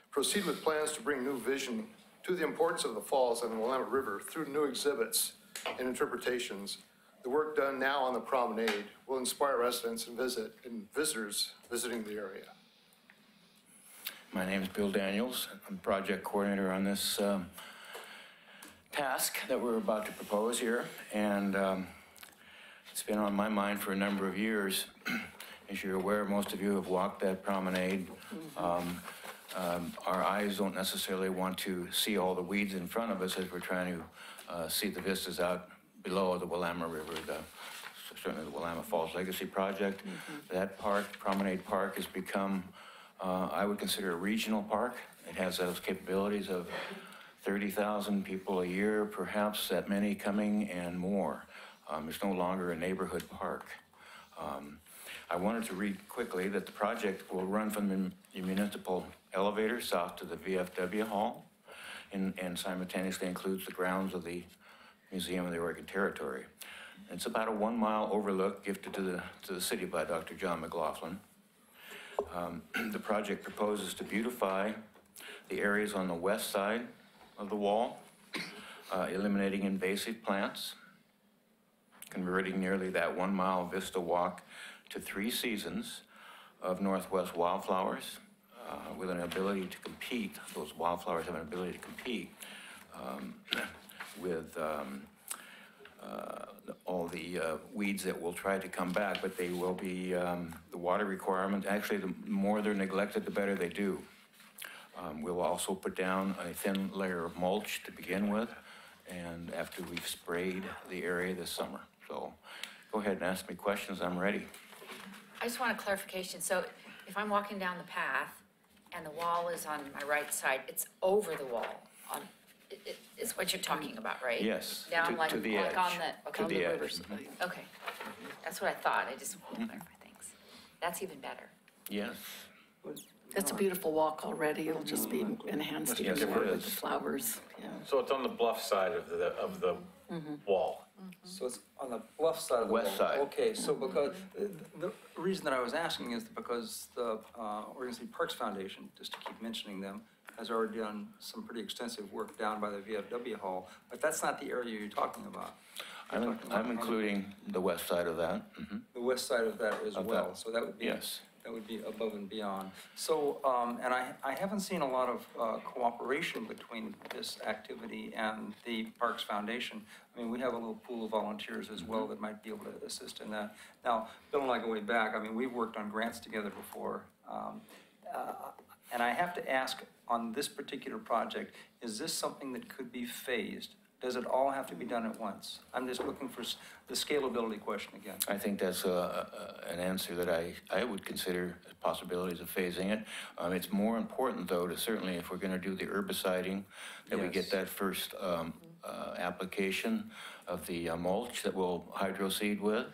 proceed with plans to bring new vision to the importance of the falls and the Willamette River through new exhibits and interpretations. The work done now on the promenade will inspire residents and visitors visiting the area. My name is Bill Daniels. I'm project coordinator on this task that we're about to propose here, and it's been on my mind for a number of years. As you're aware, most of you have walked that promenade. Our eyes don't necessarily want to see all the weeds in front of us as we're trying to see the vistas out below the Willamette River, certainly the Willamette Falls Legacy Project. That park, Promenade Park, has become I would consider a regional park. It has those capabilities of 30,000 people a year, perhaps that many coming and more. It's no longer a neighborhood park. I wanted to read quickly that the project will run from the municipal elevator south to the VFW Hall and simultaneously includes the grounds of the Museum of the Oregon Territory. It's about a 1-mile overlook gifted to the city by Dr. John McLaughlin. The project proposes to beautify the areas on the west side of the wall, eliminating invasive plants, converting nearly that 1-mile vista walk to 3 seasons of Northwest wildflowers with an ability to compete. Those wildflowers have an ability to compete with all the weeds that will try to come back, but they will be, the water requirement, actually, the more they're neglected, the better they do. We'll also put down a thin layer of mulch to begin with, and after we've sprayed the area this summer. So go ahead and ask me questions, I'm ready. I just want a clarification. So if I'm walking down the path and the wall is on my right side, it's over the wall on, it's what you're talking about, right? Yes, Down like, to the like edge. on the, okay. To the edge. Okay, that's what I thought. I just want to clarify things. That's even better. Yes. It's a beautiful walk already. It'll just be enhanced even Yes, it more with is. the flowers. Yeah. So it's on the bluff side of the wall. So it's on the bluff side of the wall? West side. Okay, so because, the reason that I was asking is because the Oregon City Parks Foundation, just to keep mentioning them, has already done some pretty extensive work down by the VFW Hall, but that's not the area you're talking about. I'm including the west side of that. The west side of that as Of well, that. so that would be. Yes. That would be above and beyond. So, and I haven't seen a lot of cooperation between this activity and the Parks Foundation. I mean, we have a little pool of volunteers as well that might be able to assist in that. Now, Bill and I go way back. I mean, we've worked on grants together before. And I have to ask, on this particular project, is this something that could be phased? Does it all have to be done at once? I'm just looking for the scalability question again. I think that's an answer that I would consider possibilities of phasing it. It's more important, though, to certainly, if we're going to do the herbiciding, that we get that first application of the mulch that we'll hydroseed with.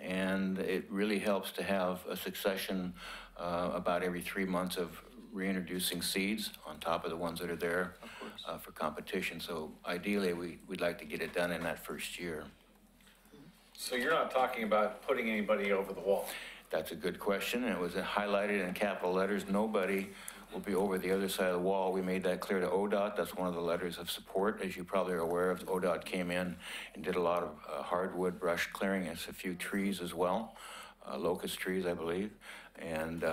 And it really helps to have a succession about every 3 months of reintroducing seeds on top of the ones that are there for competition. So ideally, we'd like to get it done in that first year. So you're not talking about putting anybody over the wall? That's a good question, and it was highlighted in capital letters. Nobody will be over the other side of the wall. We made that clear to ODOT. That's one of the letters of support. As you probably are aware of, ODOT came in and did a lot of hardwood brush clearing and a few trees as well, locust trees, I believe. And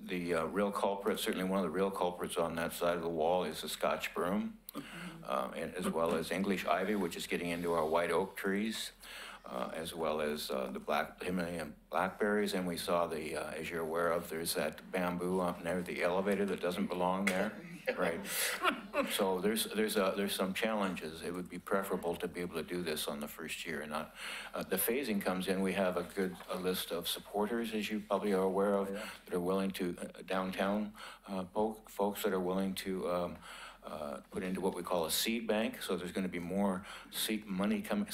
the real culprit, certainly one of the real culprits on that side of the wall is the Scotch broom, and as well as English ivy, which is getting into our white oak trees, as well as the Himalayan blackberries. And we saw the, as you're aware of, there's that bamboo up near the elevator that doesn't belong there, right? So there's some challenges. It would be preferable to be able to do this on the first year and not. The phasing comes in. We have a list of supporters, as you probably are aware of, that are willing to downtown folks that are willing to put into what we call a seed bank. So there's going to be more seed money coming.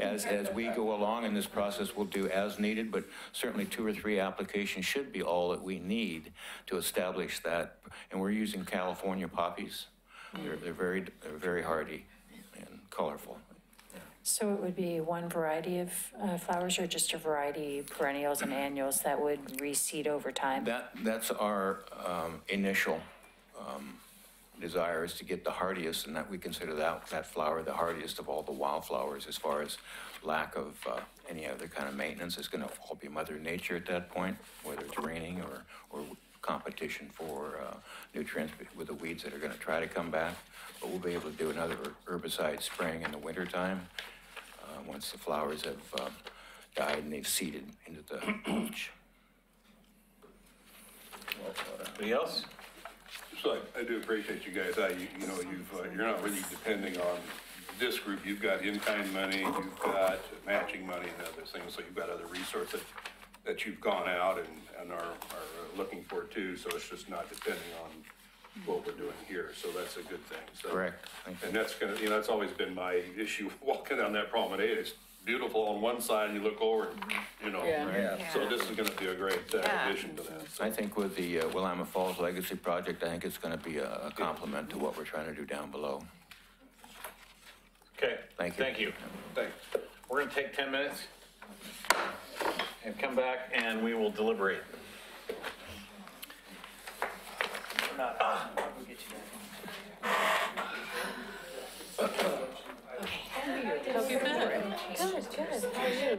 As we go along in this process, we'll do as needed, but certainly 2 or 3 applications should be all that we need to establish that. And we're using California poppies. They're very hardy and colorful. So it would be one variety of flowers, or just a variety, perennials and annuals, that would reseed over time? That's our initial desire, is to get the hardiest, and that we consider that flower the hardiest of all the wildflowers. As far as lack of any other kind of maintenance, it's going to all be Mother Nature at that point, whether it's raining or competition for nutrients with the weeds that are going to try to come back. But we'll be able to do another herbicide spraying in the wintertime once the flowers have died and they've seeded into the mulch. Anybody else? So I do appreciate you guys. You're not really depending on this group. You've got in-kind money, you've got matching money and other things. So you've got other resources that you've gone out and are looking for too. So it's just not depending on what we're doing here. So that's a good thing. So, correct. And that's that's always been my issue walking down that promenade. It's beautiful on one side, and you look over, and, so this is going to be a great addition to that. So. I think with the Willamette Falls Legacy Project, I think it's going to be a complement to what we're trying to do down below. Okay. Thank you. Thank you. Thanks. We're going to take 10 minutes and come back, and we will deliberate. We'll get you Hope you're good. Good. How are you?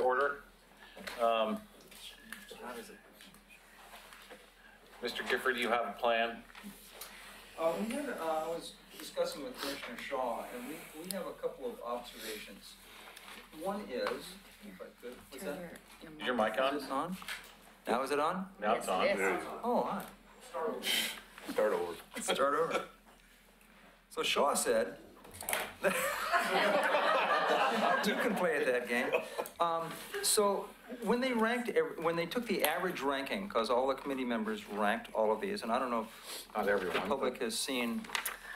order. Mr. Gifford, you have a plan? I was discussing with Commissioner Shaw, and we have a couple of observations. One is, if I could, what's that? Is your mic on? Is this on? Now is it on? Now it's on. Oh, hi. Start over. Start over. So Shaw said, you can play at that game. So when they ranked, when they took the average ranking, because all the committee members ranked all of these, and I don't know if Not everyone. the public has seen,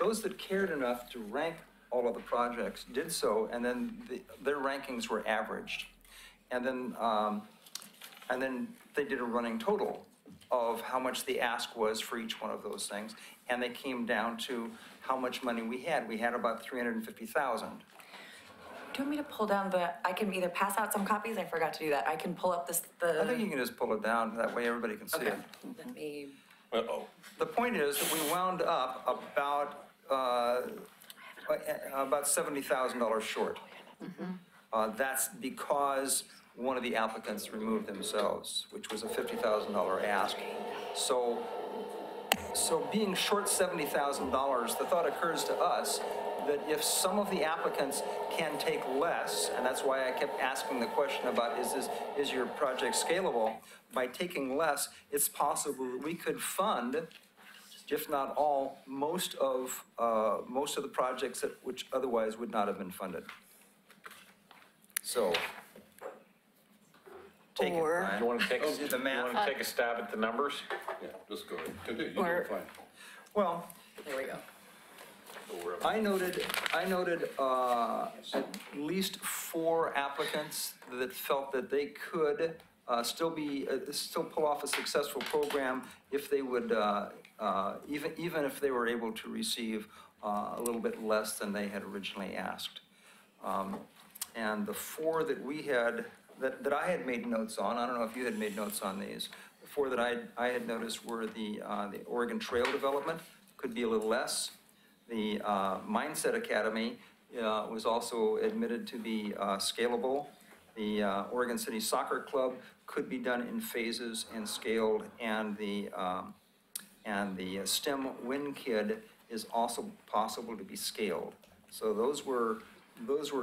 those that cared enough to rank all of the projects did so, and then their rankings were averaged. And then they did a running total of how much the ask was for each one of those things, and they came down to how much money we had. We had about $350,000. Do you want me to pull down I can either pass out some copies, I forgot to do that. I can pull up I think you can just pull it down, that way everybody can see Okay. it. Let me, The point is that we wound up about $70,000 short. That's because one of the applicants removed themselves, which was a $50,000 ask. So being short $70,000, the thought occurs to us that if some of the applicants can take less, and that's why I kept asking the question about is your project scalable? By taking less, it's possible that we could fund, if not all, most of the projects which otherwise would not have been funded. So. Take it, Brian. You want to take, Oh, the math. you want to take a stab at the numbers? Yeah, just go ahead. Continue. You're doing fine. Well, there we go. I noted at least 4 applicants that felt that they could still pull off a successful program if they would, even if they were able to receive a little bit less than they had originally asked. And the 4 that we had, that I had made notes on, I don't know if you had made notes on these, the 4 that I had noticed were the Oregon Trail Development, could be a little less. The Mindset Academy was also admitted to be scalable. The Oregon City Soccer Club could be done in phases and scaled, and the STEM Win Kid is also possible to be scaled. So those were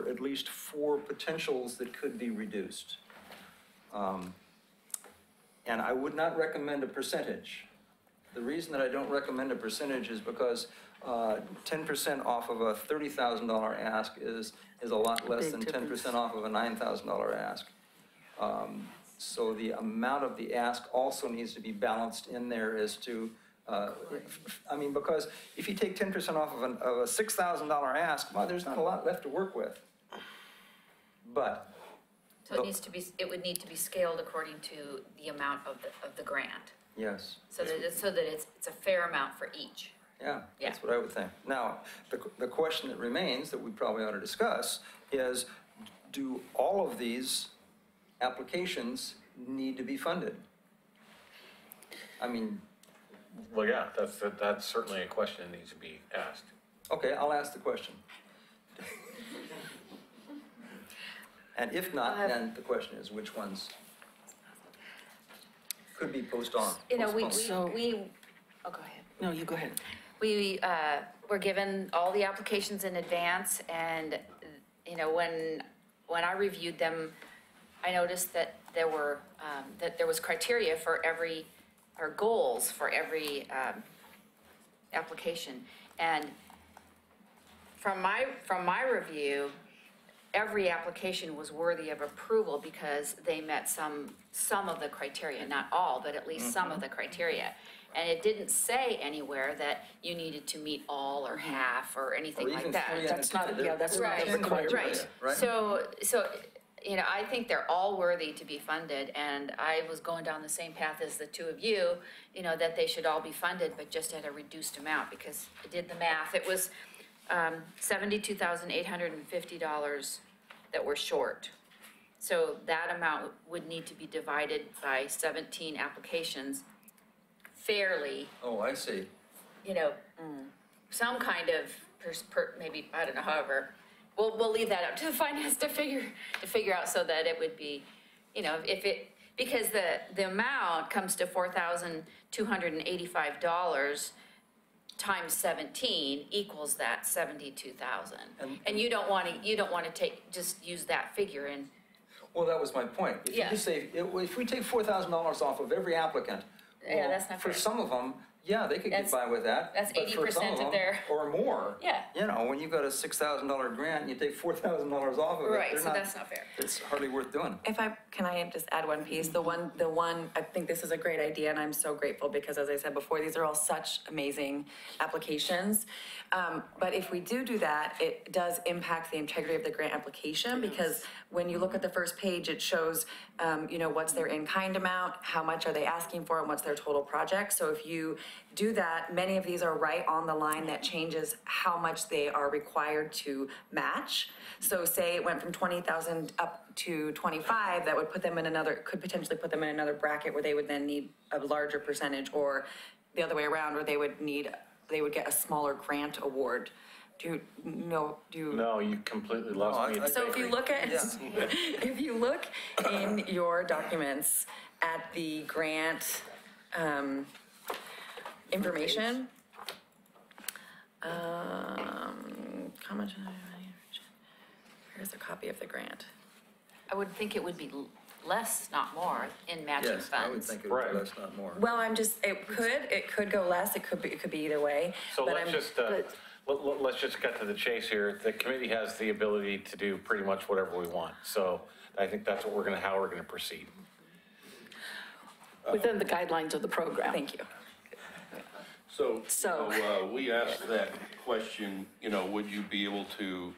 at least 4 potentials that could be reduced. And I would not recommend a percentage. The reason that I don't recommend a percentage is because 10% off of a $30,000 ask is a lot less than 10% off of a $9,000 ask. So the amount of the ask also needs to be balanced in there as to, because if you take 10% off of a $6,000 ask, well, there's not a lot left to work with. But. So it would need to be scaled according to the amount of the grant. Yes. So that it's a fair amount for each. Yeah, that's what I would think. Now, the question that remains that we probably ought to discuss is, do all of these applications need to be funded? I mean. Well, yeah, that's certainly a question that needs to be asked. Okay, I'll ask the question. And if not, then the question is which ones could be postponed. You know, oh, go ahead. No, you go ahead. We were given all the applications in advance, and, you know, when I reviewed them, I noticed that there was criteria for or goals for every application. And from my review, every application was worthy of approval because they met some of the criteria, not all, but at least some of the criteria. And it didn't say anywhere that you needed to meet all or half or anything like that. That's not Right. So, you know, I think they're all worthy to be funded, and I was going down the same path as the two of you, you know, that they should all be funded, but just at a reduced amount, because I did the math. It was $72,850 that were short. So that amount would need to be divided by 17 applications fairly. Oh, I see. You know, some kind of, maybe, I don't know, however, we'll leave that up to the finance to figure out so that it would be, you know, because the amount comes to $4,285 times 17 equals that 72,000. And you don't want to just use that figure and. Well, that was my point. If you Yeah. just say, if we take $4,000 off of every applicant, Yeah, well, that's not for fair. some of them, yeah, they could get That's- by with that. that's but for some 80% of them, their- Or more. Yeah. You know, when you got a $6,000 grant and you take $4,000 off of it. Right, they're so that's not fair. It's hardly worth doing. Can I just add one piece? The one, I think this is a great idea, and I'm so grateful because, as I said before, these are all such amazing applications. But if we do that, it does impact the integrity of the grant application, because when you look at the first page, it shows, you know, what's their in-kind amount, how much are they asking for, and what's their total project. So if you do that, many of these are right on the line that changes how much they are required to match. So say it went from 20,000 up to 25, that would could potentially put them in another bracket where they would then need a larger percentage, or the other way around, where they would get a smaller grant award. No, you completely lost me. So if you look if you look in your documents at the grant, information, how much, here's a copy of the grant. I would think it would be less, not more, in matching funds. Yes, I would think it would be less, not more. Well, it could go less, it could be either way. So but let's just get to the chase here. The committee has the ability to do pretty much whatever we want. So I think that's how we're gonna proceed. Within the guidelines of the program. Thank you. So, we asked that question, you know, would you be able to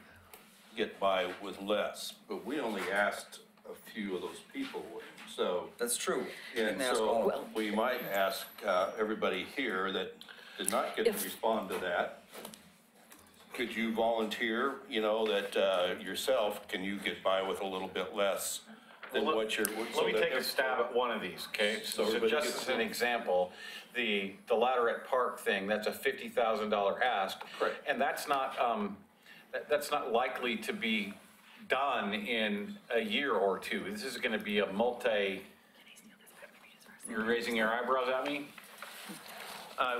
get by with less? But we only asked a few of those people, so. That's true. And so we might ask everybody here that did not get to respond to that, could you volunteer, you know, that yourself, can you get by with a little bit less than what you're. Let me take a stab at one of these, okay? So just as an example, the Ladderette Park thing, that's a $50,000 ask. Right. And that's not likely to be done in a year or two. This is gonna be a you're raising your eyebrows at me?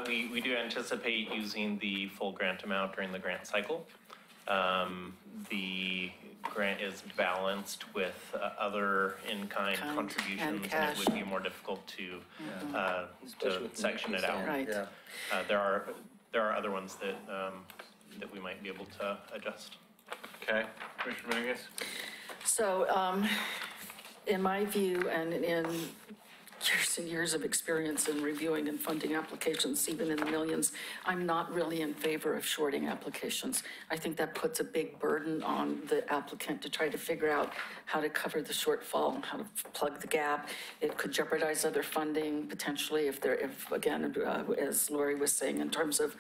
We do anticipate using the full grant amount during the grant cycle. The grant is balanced with other in-kind contributions, and it would be more difficult to section it out. Right. There are other ones that we might be able to adjust. Okay, Commissioner Dominguez? So, in my view, and in years and years of experience in reviewing and funding applications, even in the millions, I'm not really in favor of shorting applications. I think that puts a big burden on the applicant to try to figure out how to cover the shortfall, how to plug the gap. It could jeopardize other funding potentially if again, as Lori was saying, in terms of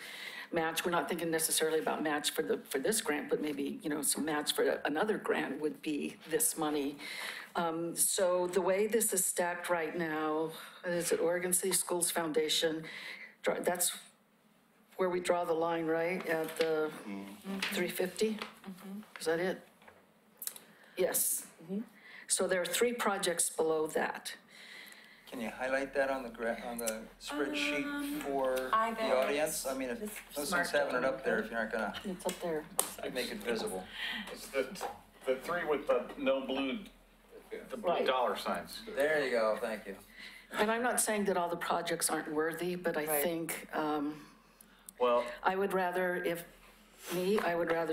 match, we're not thinking necessarily about match for this grant, but maybe, you know, some match for another grant would be this money. So the way this is stacked right now, is it Oregon City Schools Foundation? That's where we draw the line, right? At the 350? Is that it? Yes. So there are 3 projects below that. Can you highlight that on the spreadsheet for the audience? I mean, if no one's having it up there, if you aren't gonna. It's up there. Make it visible. It's the 3 with the blue dollar signs. There you go, thank you. And I'm not saying that all the projects aren't worthy, but I think, well, I would rather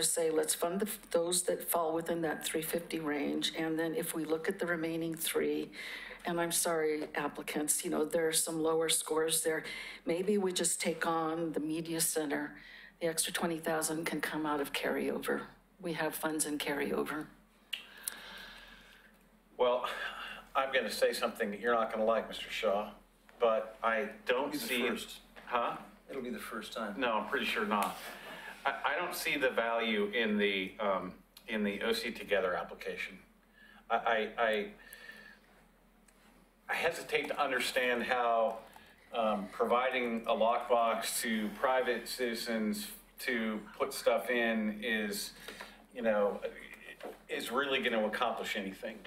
say, let's fund those that fall within that 350 range. And then if we look at the remaining 3, and I'm sorry, applicants, you know, there are some lower scores there. Maybe we just take on the media center. The extra 20,000 can come out of carryover. We have funds in carryover. Well, I'm gonna say something that you're not gonna like, Mr. Shaw, but I don't see. It'll be the first. Huh? It'll be the first time. No, I'm pretty sure not. I don't see the value in the OC Together application. I hesitate to understand how providing a lockbox to private citizens to put stuff in is you know, is really going to accomplish anything.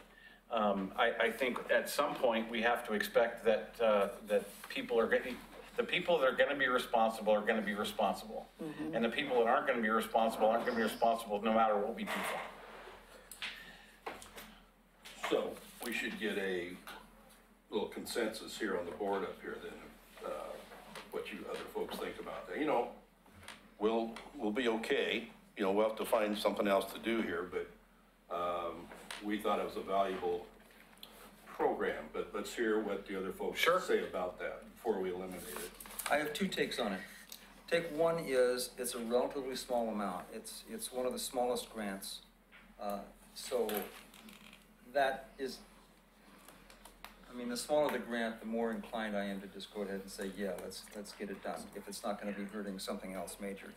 I think at some point we have to expect that, that people are getting, the people that are going to be responsible are going to be responsible. And the people that aren't going to be responsible aren't going to be responsible no matter what we do for them. So we should get a little consensus here on the board up here then, what you other folks think about that. You know, we'll be okay. You know, we'll have to find something else to do here, but we thought it was a valuable program, but let's hear what the other folks say about that before we eliminate it. I have two takes on it. Take one is, it's a relatively small amount. It's one of the smallest grants. So that is, I mean, the smaller the grant, the more inclined I am to just go ahead and say, yeah, let's get it done, if it's not gonna be hurting something else major.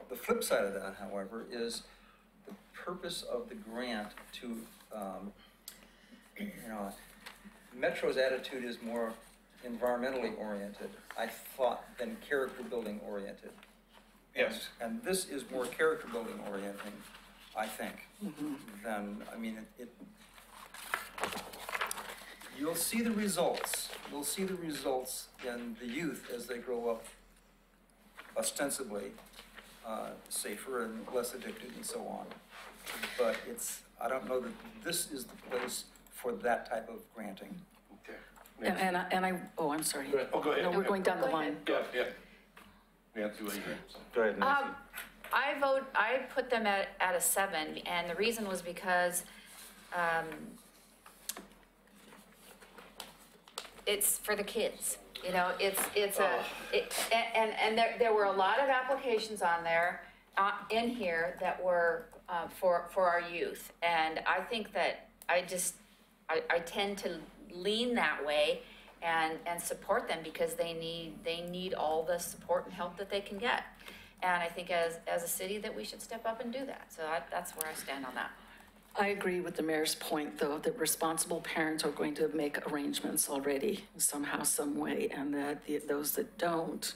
The flip side of that, however, is the purpose of the grant to, you know, Metro's attitude is more environmentally oriented, I thought, than character building oriented. Yes. And this is more character building orienting, I think, than, I mean, you'll see the results. You'll see the results in the youth as they grow up ostensibly safer and less addicted and so on. But I don't know that this is the place for that type of granting. Okay. I'm sorry. Go ahead. Oh, go ahead. No, we're going down the line. Yeah. Nancy, what do you think? Go ahead, Nancy. I put them at a 7, and the reason was because, it's for the kids, you know, and there were a lot of applications on there, in here that were, for our youth. And I think that I tend to lean that way and support them because they need all the support and help that they can get. And I think as a city that we should step up and do that. So that's where I stand on that. I agree with the mayor's point, though, that responsible parents are going to make arrangements already somehow, some way, and that those that don't.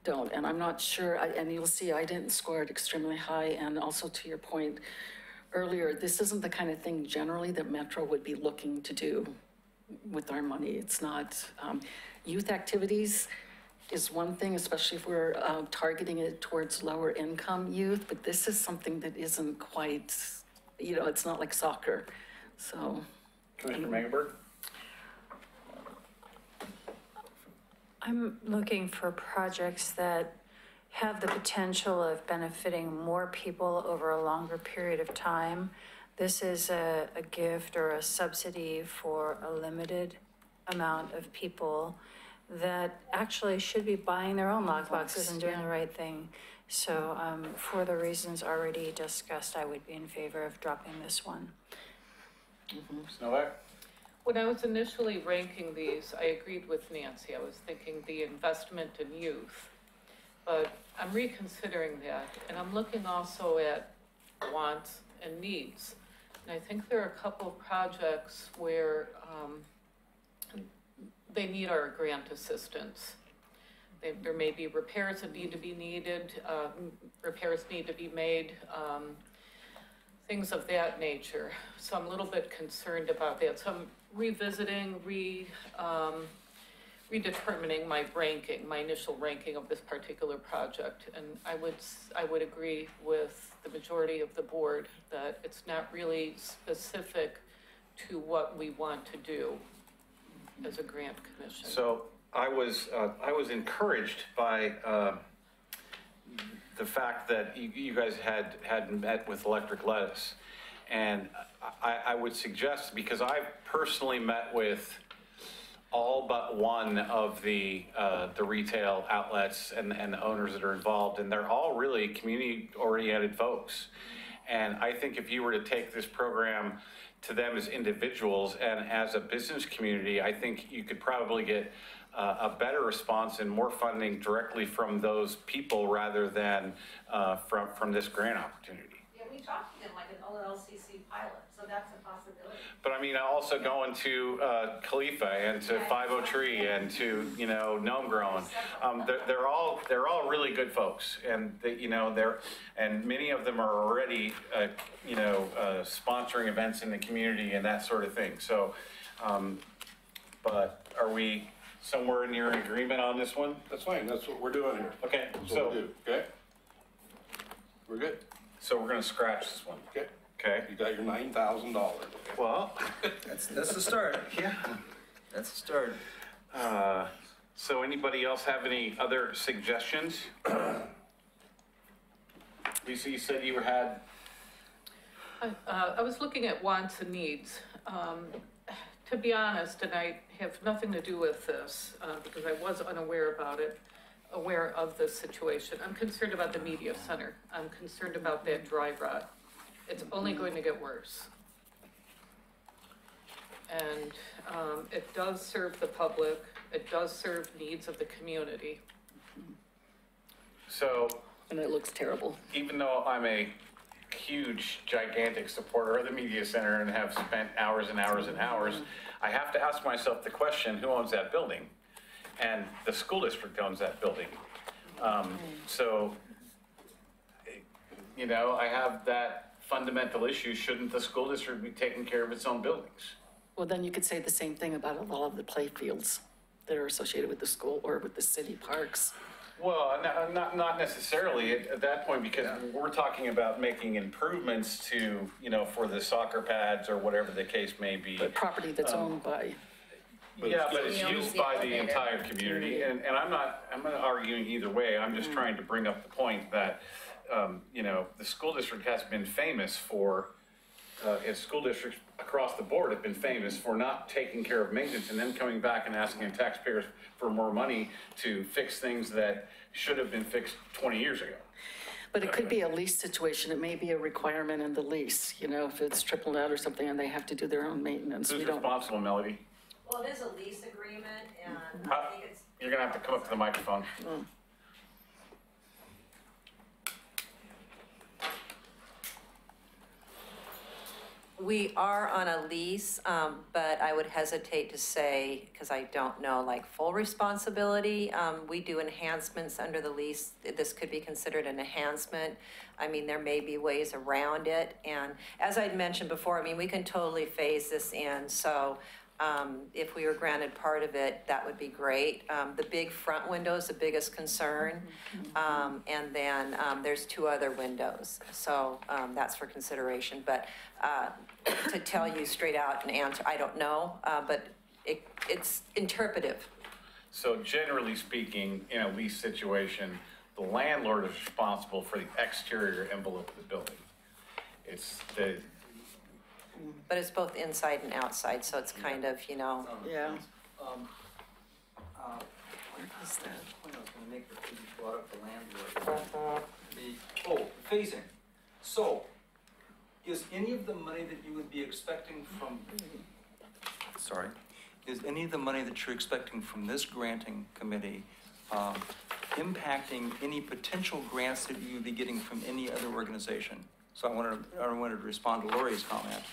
And I'm not sure, and you'll see I didn't score it extremely high, and also to your point earlier, this isn't the kind of thing generally that Metro would be looking to do with our money. It's not, youth activities is one thing, especially if we're targeting it towards lower income youth, but this is something that isn't quite, you know, it's not like soccer, so. Commissioner Mangenberg? I'm looking for projects that have the potential of benefiting more people over a longer period of time. This is a gift or a subsidy for a limited amount of people that actually should be buying their own lockboxes and doing the right thing. So for the reasons already discussed, I would be in favor of dropping this one. Novak? When I was initially ranking these, I agreed with Nancy. I was thinking the investment in youth. But I'm reconsidering that, and I'm looking also at wants and needs. And I think there are a couple of projects where they need our grant assistance. There may be repairs that need to be needed, repairs need to be made, things of that nature. So I'm a little bit concerned about that. So I'm revisiting, redetermining my ranking, my initial ranking of this particular project. And I would agree with the majority of the board that it's not really specific to what we want to do as a grant commission. So I was encouraged by the fact that you guys had met with Electric Lettuce. And I would suggest, because I've personally met with all but one of the retail outlets and the owners that are involved, and they're all really community-oriented folks. And I think if you were to take this program to them as individuals and as a business community, I think you could probably get a better response and more funding directly from those people rather than from this grant opportunity. Yeah, we talking in like an OLCC pilot, so that's a possibility. But I mean, also going to Khalifa and to Five O Tree and to, you know, Gnome Growing. They're all really good folks, and and many of them are already, sponsoring events in the community and that sort of thing. So, but are we somewhere near agreement on this one? That's fine, that's what we're doing here. Okay, That's what we do, okay? We're good. So we're gonna scratch this one. Okay. Okay. You got your $9,000. Well, That's the start. yeah. That's the start. So anybody else have any other suggestions? Lisa, you said you had. I was looking at wants and needs. To be honest, and I have nothing to do with this, because I was unaware of this situation. I'm concerned about the media center. I'm concerned about that dry rot. It's only going to get worse. And it does serve the public. It does serve needs of the community. So. And it looks terrible. Even though I'm a huge, gigantic supporter of the media center and have spent hours and hours and hours, I have to ask myself the question, who owns that building? And the school district owns that building. So, I have that fundamental issue. Shouldn't the school district be taking care of its own buildings? Well, then you could say the same thing about a lot of the play fields that are associated with the school or with the city parks. Well, not necessarily at that point, because we're talking about making improvements to, for the soccer pads or whatever the case may be. But property that's owned by. Yeah, but it's used by the entire community, and I'm not arguing either way. I'm just trying to bring up the point that, the school district has been famous for, its school districts across the board have been famous for not taking care of maintenance and then coming back and asking taxpayers for more money to fix things that should have been fixed 20 years ago. But it could be a lease situation. It may be a requirement in the lease, if it's tripled out or something and they have to do their own maintenance. Who's responsible, Melody? Well, it is a lease agreement, and I think it's. You're gonna have to come up to the microphone. We are on a lease, but I would hesitate to say, because I don't know, like full responsibility. We do enhancements under the lease. This could be considered an enhancement. I mean, there may be ways around it. And as I'd mentioned before, we can totally phase this in. So if we were granted part of it, that would be great. The big front window is the biggest concern. And then there's two other windows. So that's for consideration. But to tell you straight out an answer, I don't know, but it's interpretive. So generally speaking, in a lease situation, the landlord is responsible for the exterior envelope of the building. But it's both inside and outside, so it's kind of, Yeah. Where is that? Point I was gonna make before you brought up the landlord. Phasing. So, is any of the money that you would be expecting from, is any of the money that you're expecting from this granting committee impacting any potential grants that you would be getting from any other organization? So I wanted to respond to Lori's comment.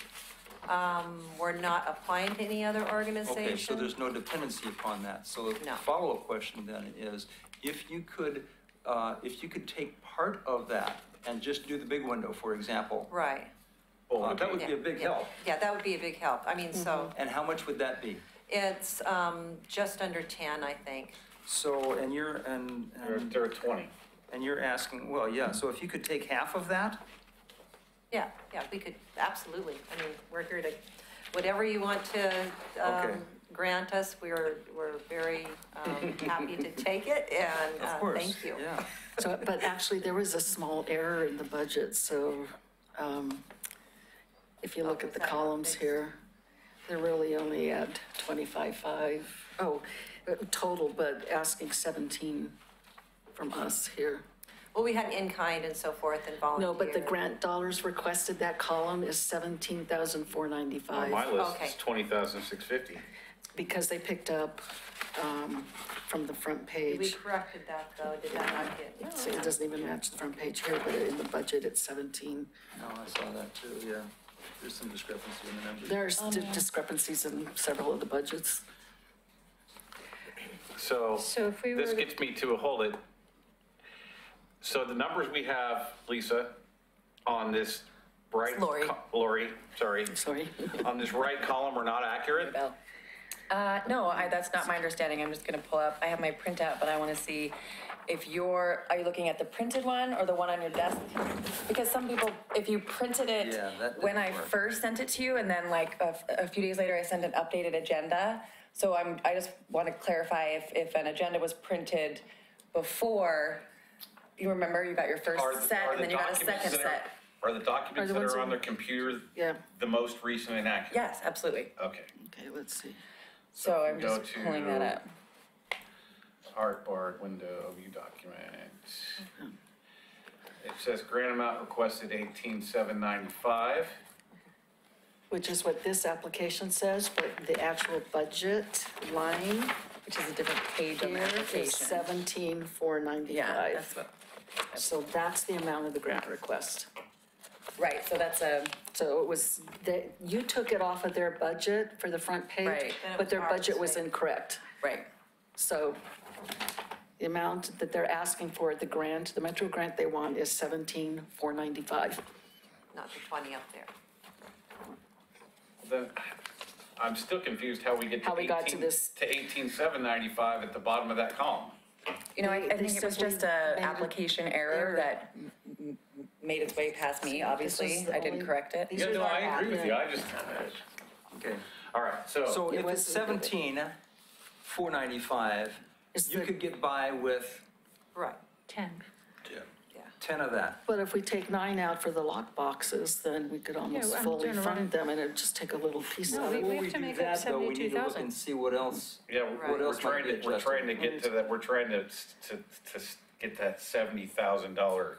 We're not applying to any other organization. Okay, so there's no dependency upon that. So the follow-up question then is, if you could take part of that and just do the big window, for example. Right. That would be a big help. Yeah, that would be a big help. So. And how much would that be? It's just under 10, I think. So, and they're at 20. And you're asking, well, yeah, so if you could take half of that? Yeah, we could, absolutely. We're here to, whatever you want to grant us, we're very happy to take it, and of course. Thank you. Yeah. So, but actually there was a small error in the budget, so if you look at the columns here, they're really only at 25.5. Total, but asking 17 from us here. Well, we had in-kind and so forth and volunteer. No, but the grant dollars requested, that column is $17,495. On my list, it's $20,650. because they picked up from the front We page. corrected that, though, did that not get? See, it doesn't even match the front page here, but in the budget, it's 17. No, I saw that too, yeah. There's some discrepancy in the numbers. There's discrepancies in several of the budgets. So if we this were to- gets me to a hold it. So the numbers we have, Lisa, on this right. Lori, sorry. Sorry. On this right column are not accurate? No, that's not my understanding. I'm just gonna pull up, I have my printout, but I wanna see if are you looking at the printed one or the one on your desk? Because some people, if you printed it Yeah, that when I didn't work. first sent it to you, and then like a few days later, I sent an updated agenda. So I just wanna clarify if an agenda was printed before, you remember, you got your first set, and then you got a second set. Are the documents that ones are on on- their computer Yeah. the most recent and accurate? Yes, absolutely. Okay. Okay, let's see. So if I'm we go just pulling that to- up. Artboard, window, view document. It says grant amount requested 18,795. Which is what this application says, but the actual budget line Which is a different page on the here is application. 17,495. Yeah, that's what, So that's the amount of the grant request. right, so that's a, So it was, you took it off of their budget for the front page, Right. Then it but was their ours, budget was right. incorrect. right. So the amount that they're asking for, the grant, the Metro grant they want is 17,495. Not the 20 up there. Then, I'm still confused how we get to How we got to 18 this. to 18,795 at the bottom of that column. You know, I They think it was simply just a made application error that made its way past me, obviously. I didn't correct it. These Yeah, are no, the- I agree with you, I just, Okay, all right, so It if was- it's 17,495, Is you the- could get by with Right. 10. 10 of that. But if we take 9 out for the lock boxes, then we could almost I'm fully doing a fund run- them and it'd just take a little piece No, out we of it. Before have to do make up that, though, we need to look 72,000. and see what else. yeah, What we're else might trying be to, we're trying to get to that, we're trying to get that $70,000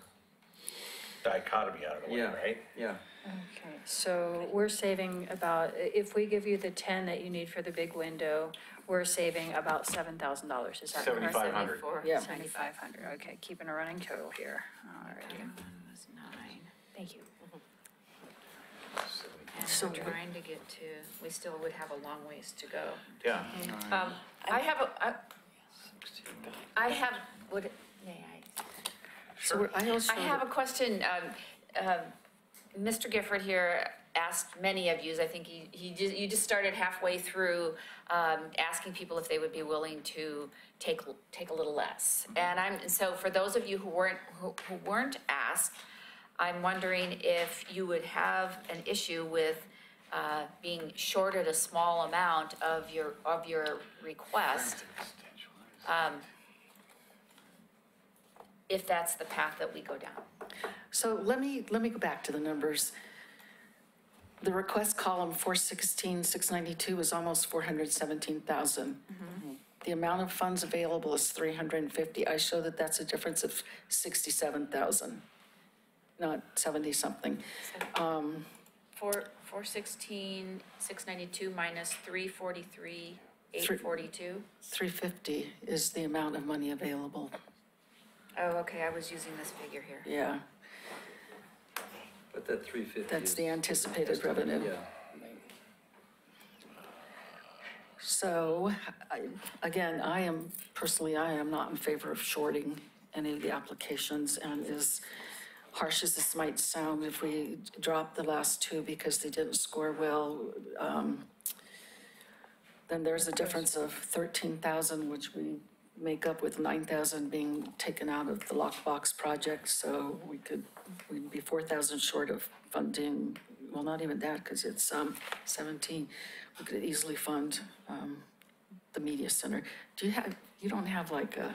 dichotomy out of the way, Yeah. right? Yeah. Okay, so we're saving about, if we give you the 10 that you need for the big window, we're saving about $7,000, is that correct? 7,500. Yeah. 7,500, okay, keeping a running total here, alrighty. Thank you. And So we're trying to get to, we still would have a long ways to go. Yeah. I have, may I? So I also. I have a question. Mr. Gifford here asked many of you, I think you just started halfway through asking people if they would be willing to take a little less. And so for those of you who weren't asked, I'm wondering if you would have an issue with being shorted a small amount of your request. If that's the path that we go down. So let me go back to the numbers. The request column 416,692 is almost 417,000. The amount of funds available is 350. I show that that's a difference of 67,000, not 70 something. 416, 692 minus 343, 842. 350 is the amount of money available. Oh, okay, I was using this figure here. Yeah, But that 350 that's is- the anticipated revenue. Yeah. So, again, I am not in favor of shorting any of the applications, and as harsh as this might sound, if we drop the last 2 because they didn't score well, then there's a difference of 13,000, which we make up with 9,000 being taken out of the lockbox project, so we'd be 4,000 short of funding, well, not even that, because it's 17. We could easily fund the media center. You don't have like a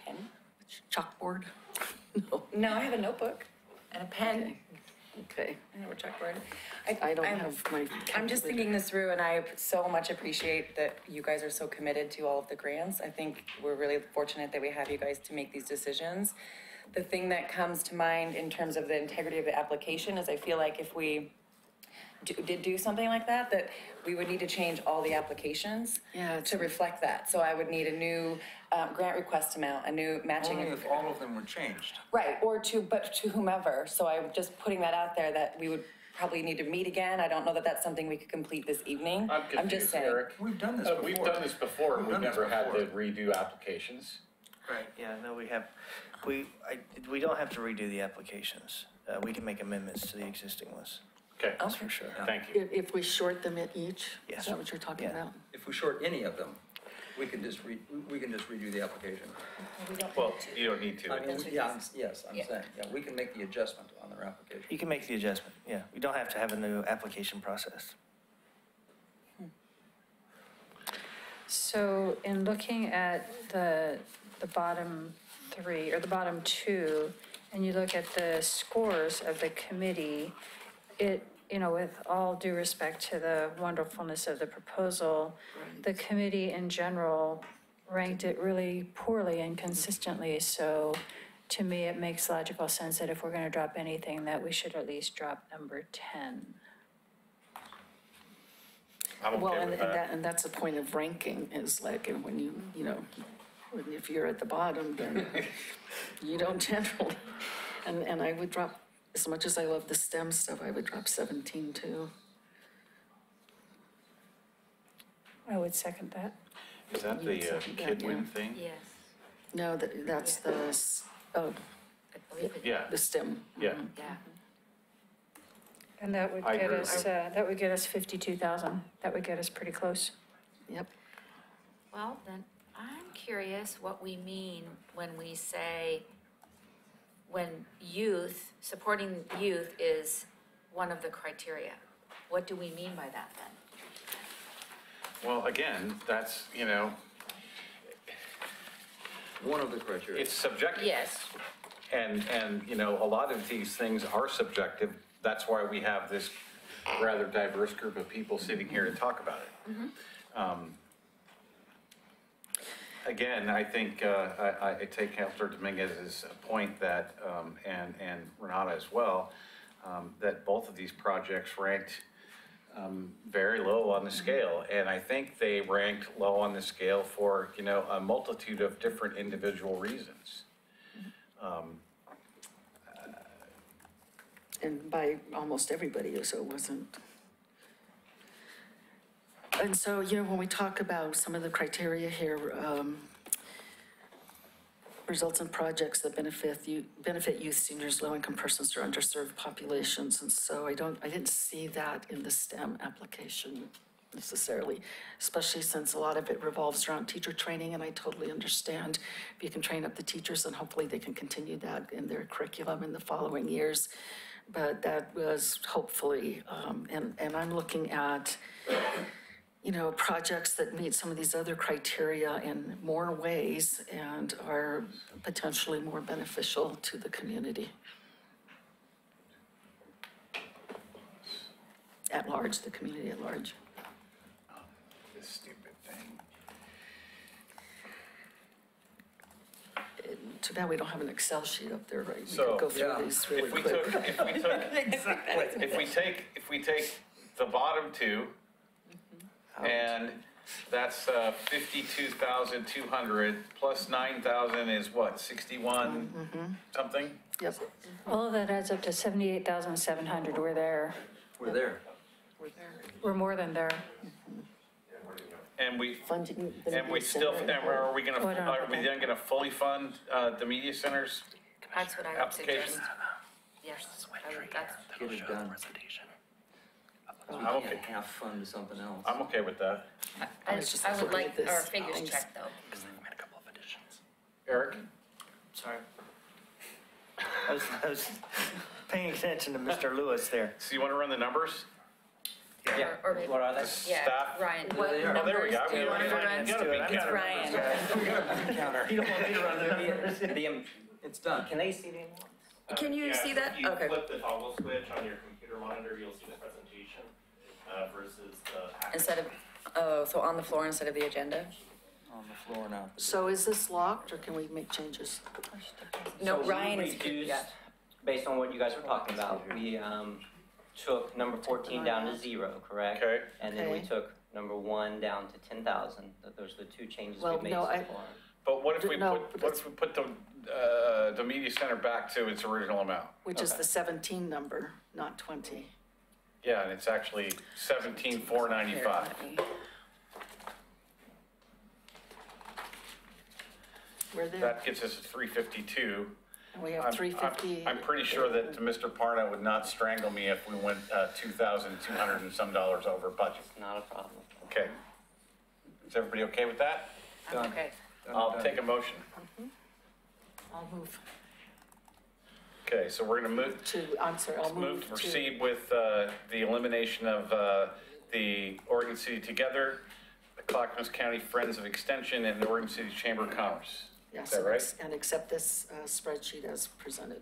Pen? chalkboard? No, I have a notebook and a pen. Okay. I have a chalkboard. I don't have my. I'm just thinking this through, and I so much appreciate that you guys are so committed to all of the grants. I think we're really fortunate that we have you guys to make these decisions. The thing that comes to mind in terms of the integrity of the application is I feel like if we did do something like that, that we would need to change all the applications to reflect that. So I would need a new grant request amount, a new matching. Only if all of them were changed. Right, or but to whomever. So I'm just putting that out there that we would probably need to meet again. I don't know that that's something we could complete this evening. I'm just saying. Eric. We've done this before. We've done this before. We've never had to redo applications. Right, yeah, no, we have, we don't have to redo the applications. We can make amendments to the existing ones. Okay. That's for sure. Thank you. If we short them at each, Yes. is that what you're talking about? If we short any of them, we can just redo the application. Well, you don't need to. I mean, I'm saying, we can make the adjustment on their application. You can make the adjustment, yeah. We don't have to have a new application process. So in looking at the bottom three, or the bottom two, and you look at the scores of the committee, it, with all due respect to the wonderfulness of the proposal, the committee in general ranked it really poorly and consistently. So to me, it makes logical sense that if we're going to drop anything, that we should at least drop number 10. I'm okay Well, with that. and that's the point of ranking, is like, and when if you're at the bottom, then you don't generally. And I would drop, as much as I love the STEM stuff, I would drop 17 too. I would second that. Is that the Kidwin thing? Yes. No, that's the Yeah. the STEM. Yeah. Yeah. And that would I get agree. us, that would get us 52,000. That would get us pretty close. Yep. Well, then I'm curious what we mean when we say, when supporting youth is one of the criteria. What do we mean by that then? Well, again, that's, One of the criteria. it's subjective. Yes. And, a lot of these things are subjective. That's why we have this rather diverse group of people sitting here to talk about it. Again, I think, I take Councilor Dominguez's point that, and Renata as well, that both of these projects ranked very low on the scale. And I think they ranked low on the scale for, a multitude of different individual reasons. And by almost everybody, so it wasn't. And so, when we talk about some of the criteria here, results in projects that benefit youth, seniors, low-income persons, or underserved populations. And so I didn't see that in the STEM application necessarily, especially since a lot of it revolves around teacher training, and I totally understand if you can train up the teachers, and hopefully they can continue that in their curriculum in the following years. But that was hopefully, and I'm looking at, projects that meet some of these other criteria in more ways and are potentially more beneficial to the community. At large, the community at large. This stupid thing. Too bad we don't have an Excel sheet up there, right? We So, could go through these really quick. If we take the bottom two, and that's 52,200 plus 9,000 is what, 61 something? Yep. All of that adds up to 78,700. We're there. We're there. We're more than there. And we Funding the and we media still, center. and are we Oh, I don't know are about we that. then gonna fully fund the media centers That's what I would application? suggest. Yes, that's, Get it done. I'm We okay. can't half fund something else. I'm okay with that. I would like our figures checked though. Eric? Sorry. I was paying attention to Mr. Lewis there. So you wanna run the numbers? Yeah. Or maybe, What are they? yeah, Staff? Ryan, There what they are. Oh, there we numbers go. do you want to run? Let's do it. It's Ryan. You don't want me to run the numbers. It's done. Can they see the amount? Can you see that? If you Okay. flip the toggle switch on your computer monitor, you'll see the presentation versus the packet. Instead of, so on the floor instead of the agenda? On the floor now. So is this locked, or can we make changes? No, So we Ryan is, reduced, yeah. based on what you guys were talking about, we took number 14 down to 0, correct? Okay. And then we Okay. took number 1 down to 10,000. Those are the two changes Well, we made no, so I- far. But what if we No, put, but what if we put the media center back to its original amount? Which is the 17 number, not 20. Yeah, and it's actually 17,495. We're there. That gets us to 352. And we have I'm- 350. I'm pretty sure that Mr. Parna would not strangle me if we went 2,200 and some dollars over budget. Not a problem. Okay. Is everybody okay with that? Okay. I'll take a motion. I'll move Okay, so we're gonna move, I'm sorry, I'll move to to. proceed with the elimination of the Oregon City Together, the Clackamas County Friends of Extension, and the Oregon City Chamber of Commerce. Yes, Is that right? and accept this spreadsheet as presented.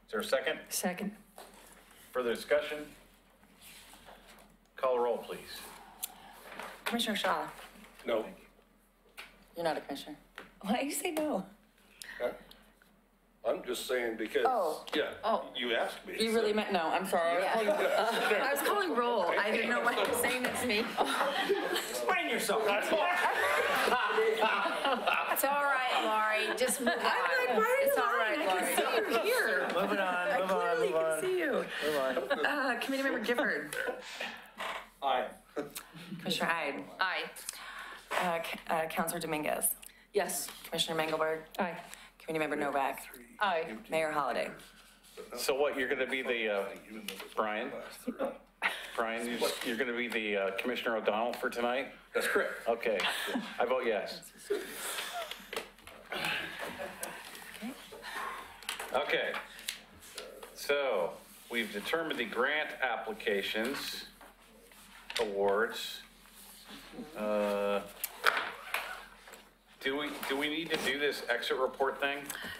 Is there a second? Second. Further discussion? Call the roll, please. Commissioner Shaw, No. you're not a commissioner. Why do you say no? I'm just saying because, Oh. you asked me. You really meant, no, I'm sorry. I was calling roll. I didn't know why you were saying that to me. Explain yourself. It's all right, Laurie, just move on. It's all right, Laurie. Here. Moving on, move on, move on. See you. Move on. Committee member Gifford. Aye. Commissioner Hyde. Aye. Counselor Dominguez. Yes. Commissioner Mengelberg. Aye. Committee member Novak. Aye. Mayor Holliday. So what, you're gonna be the, Brian? Brian, you're gonna be the Commissioner O'Donnell for tonight? That's correct. Okay, I vote yes. Okay, so we've determined the grant applications, awards. Do we need to do this exit report thing?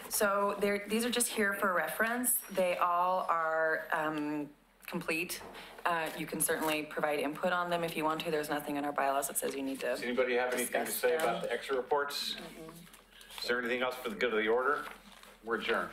So these are just here for reference. They all are complete. You can certainly provide input on them if you want to. There's nothing in our bylaws that says you need to. Does anybody have anything to discuss say them. about the exit reports? Is there anything else for the good of the order? We're adjourned.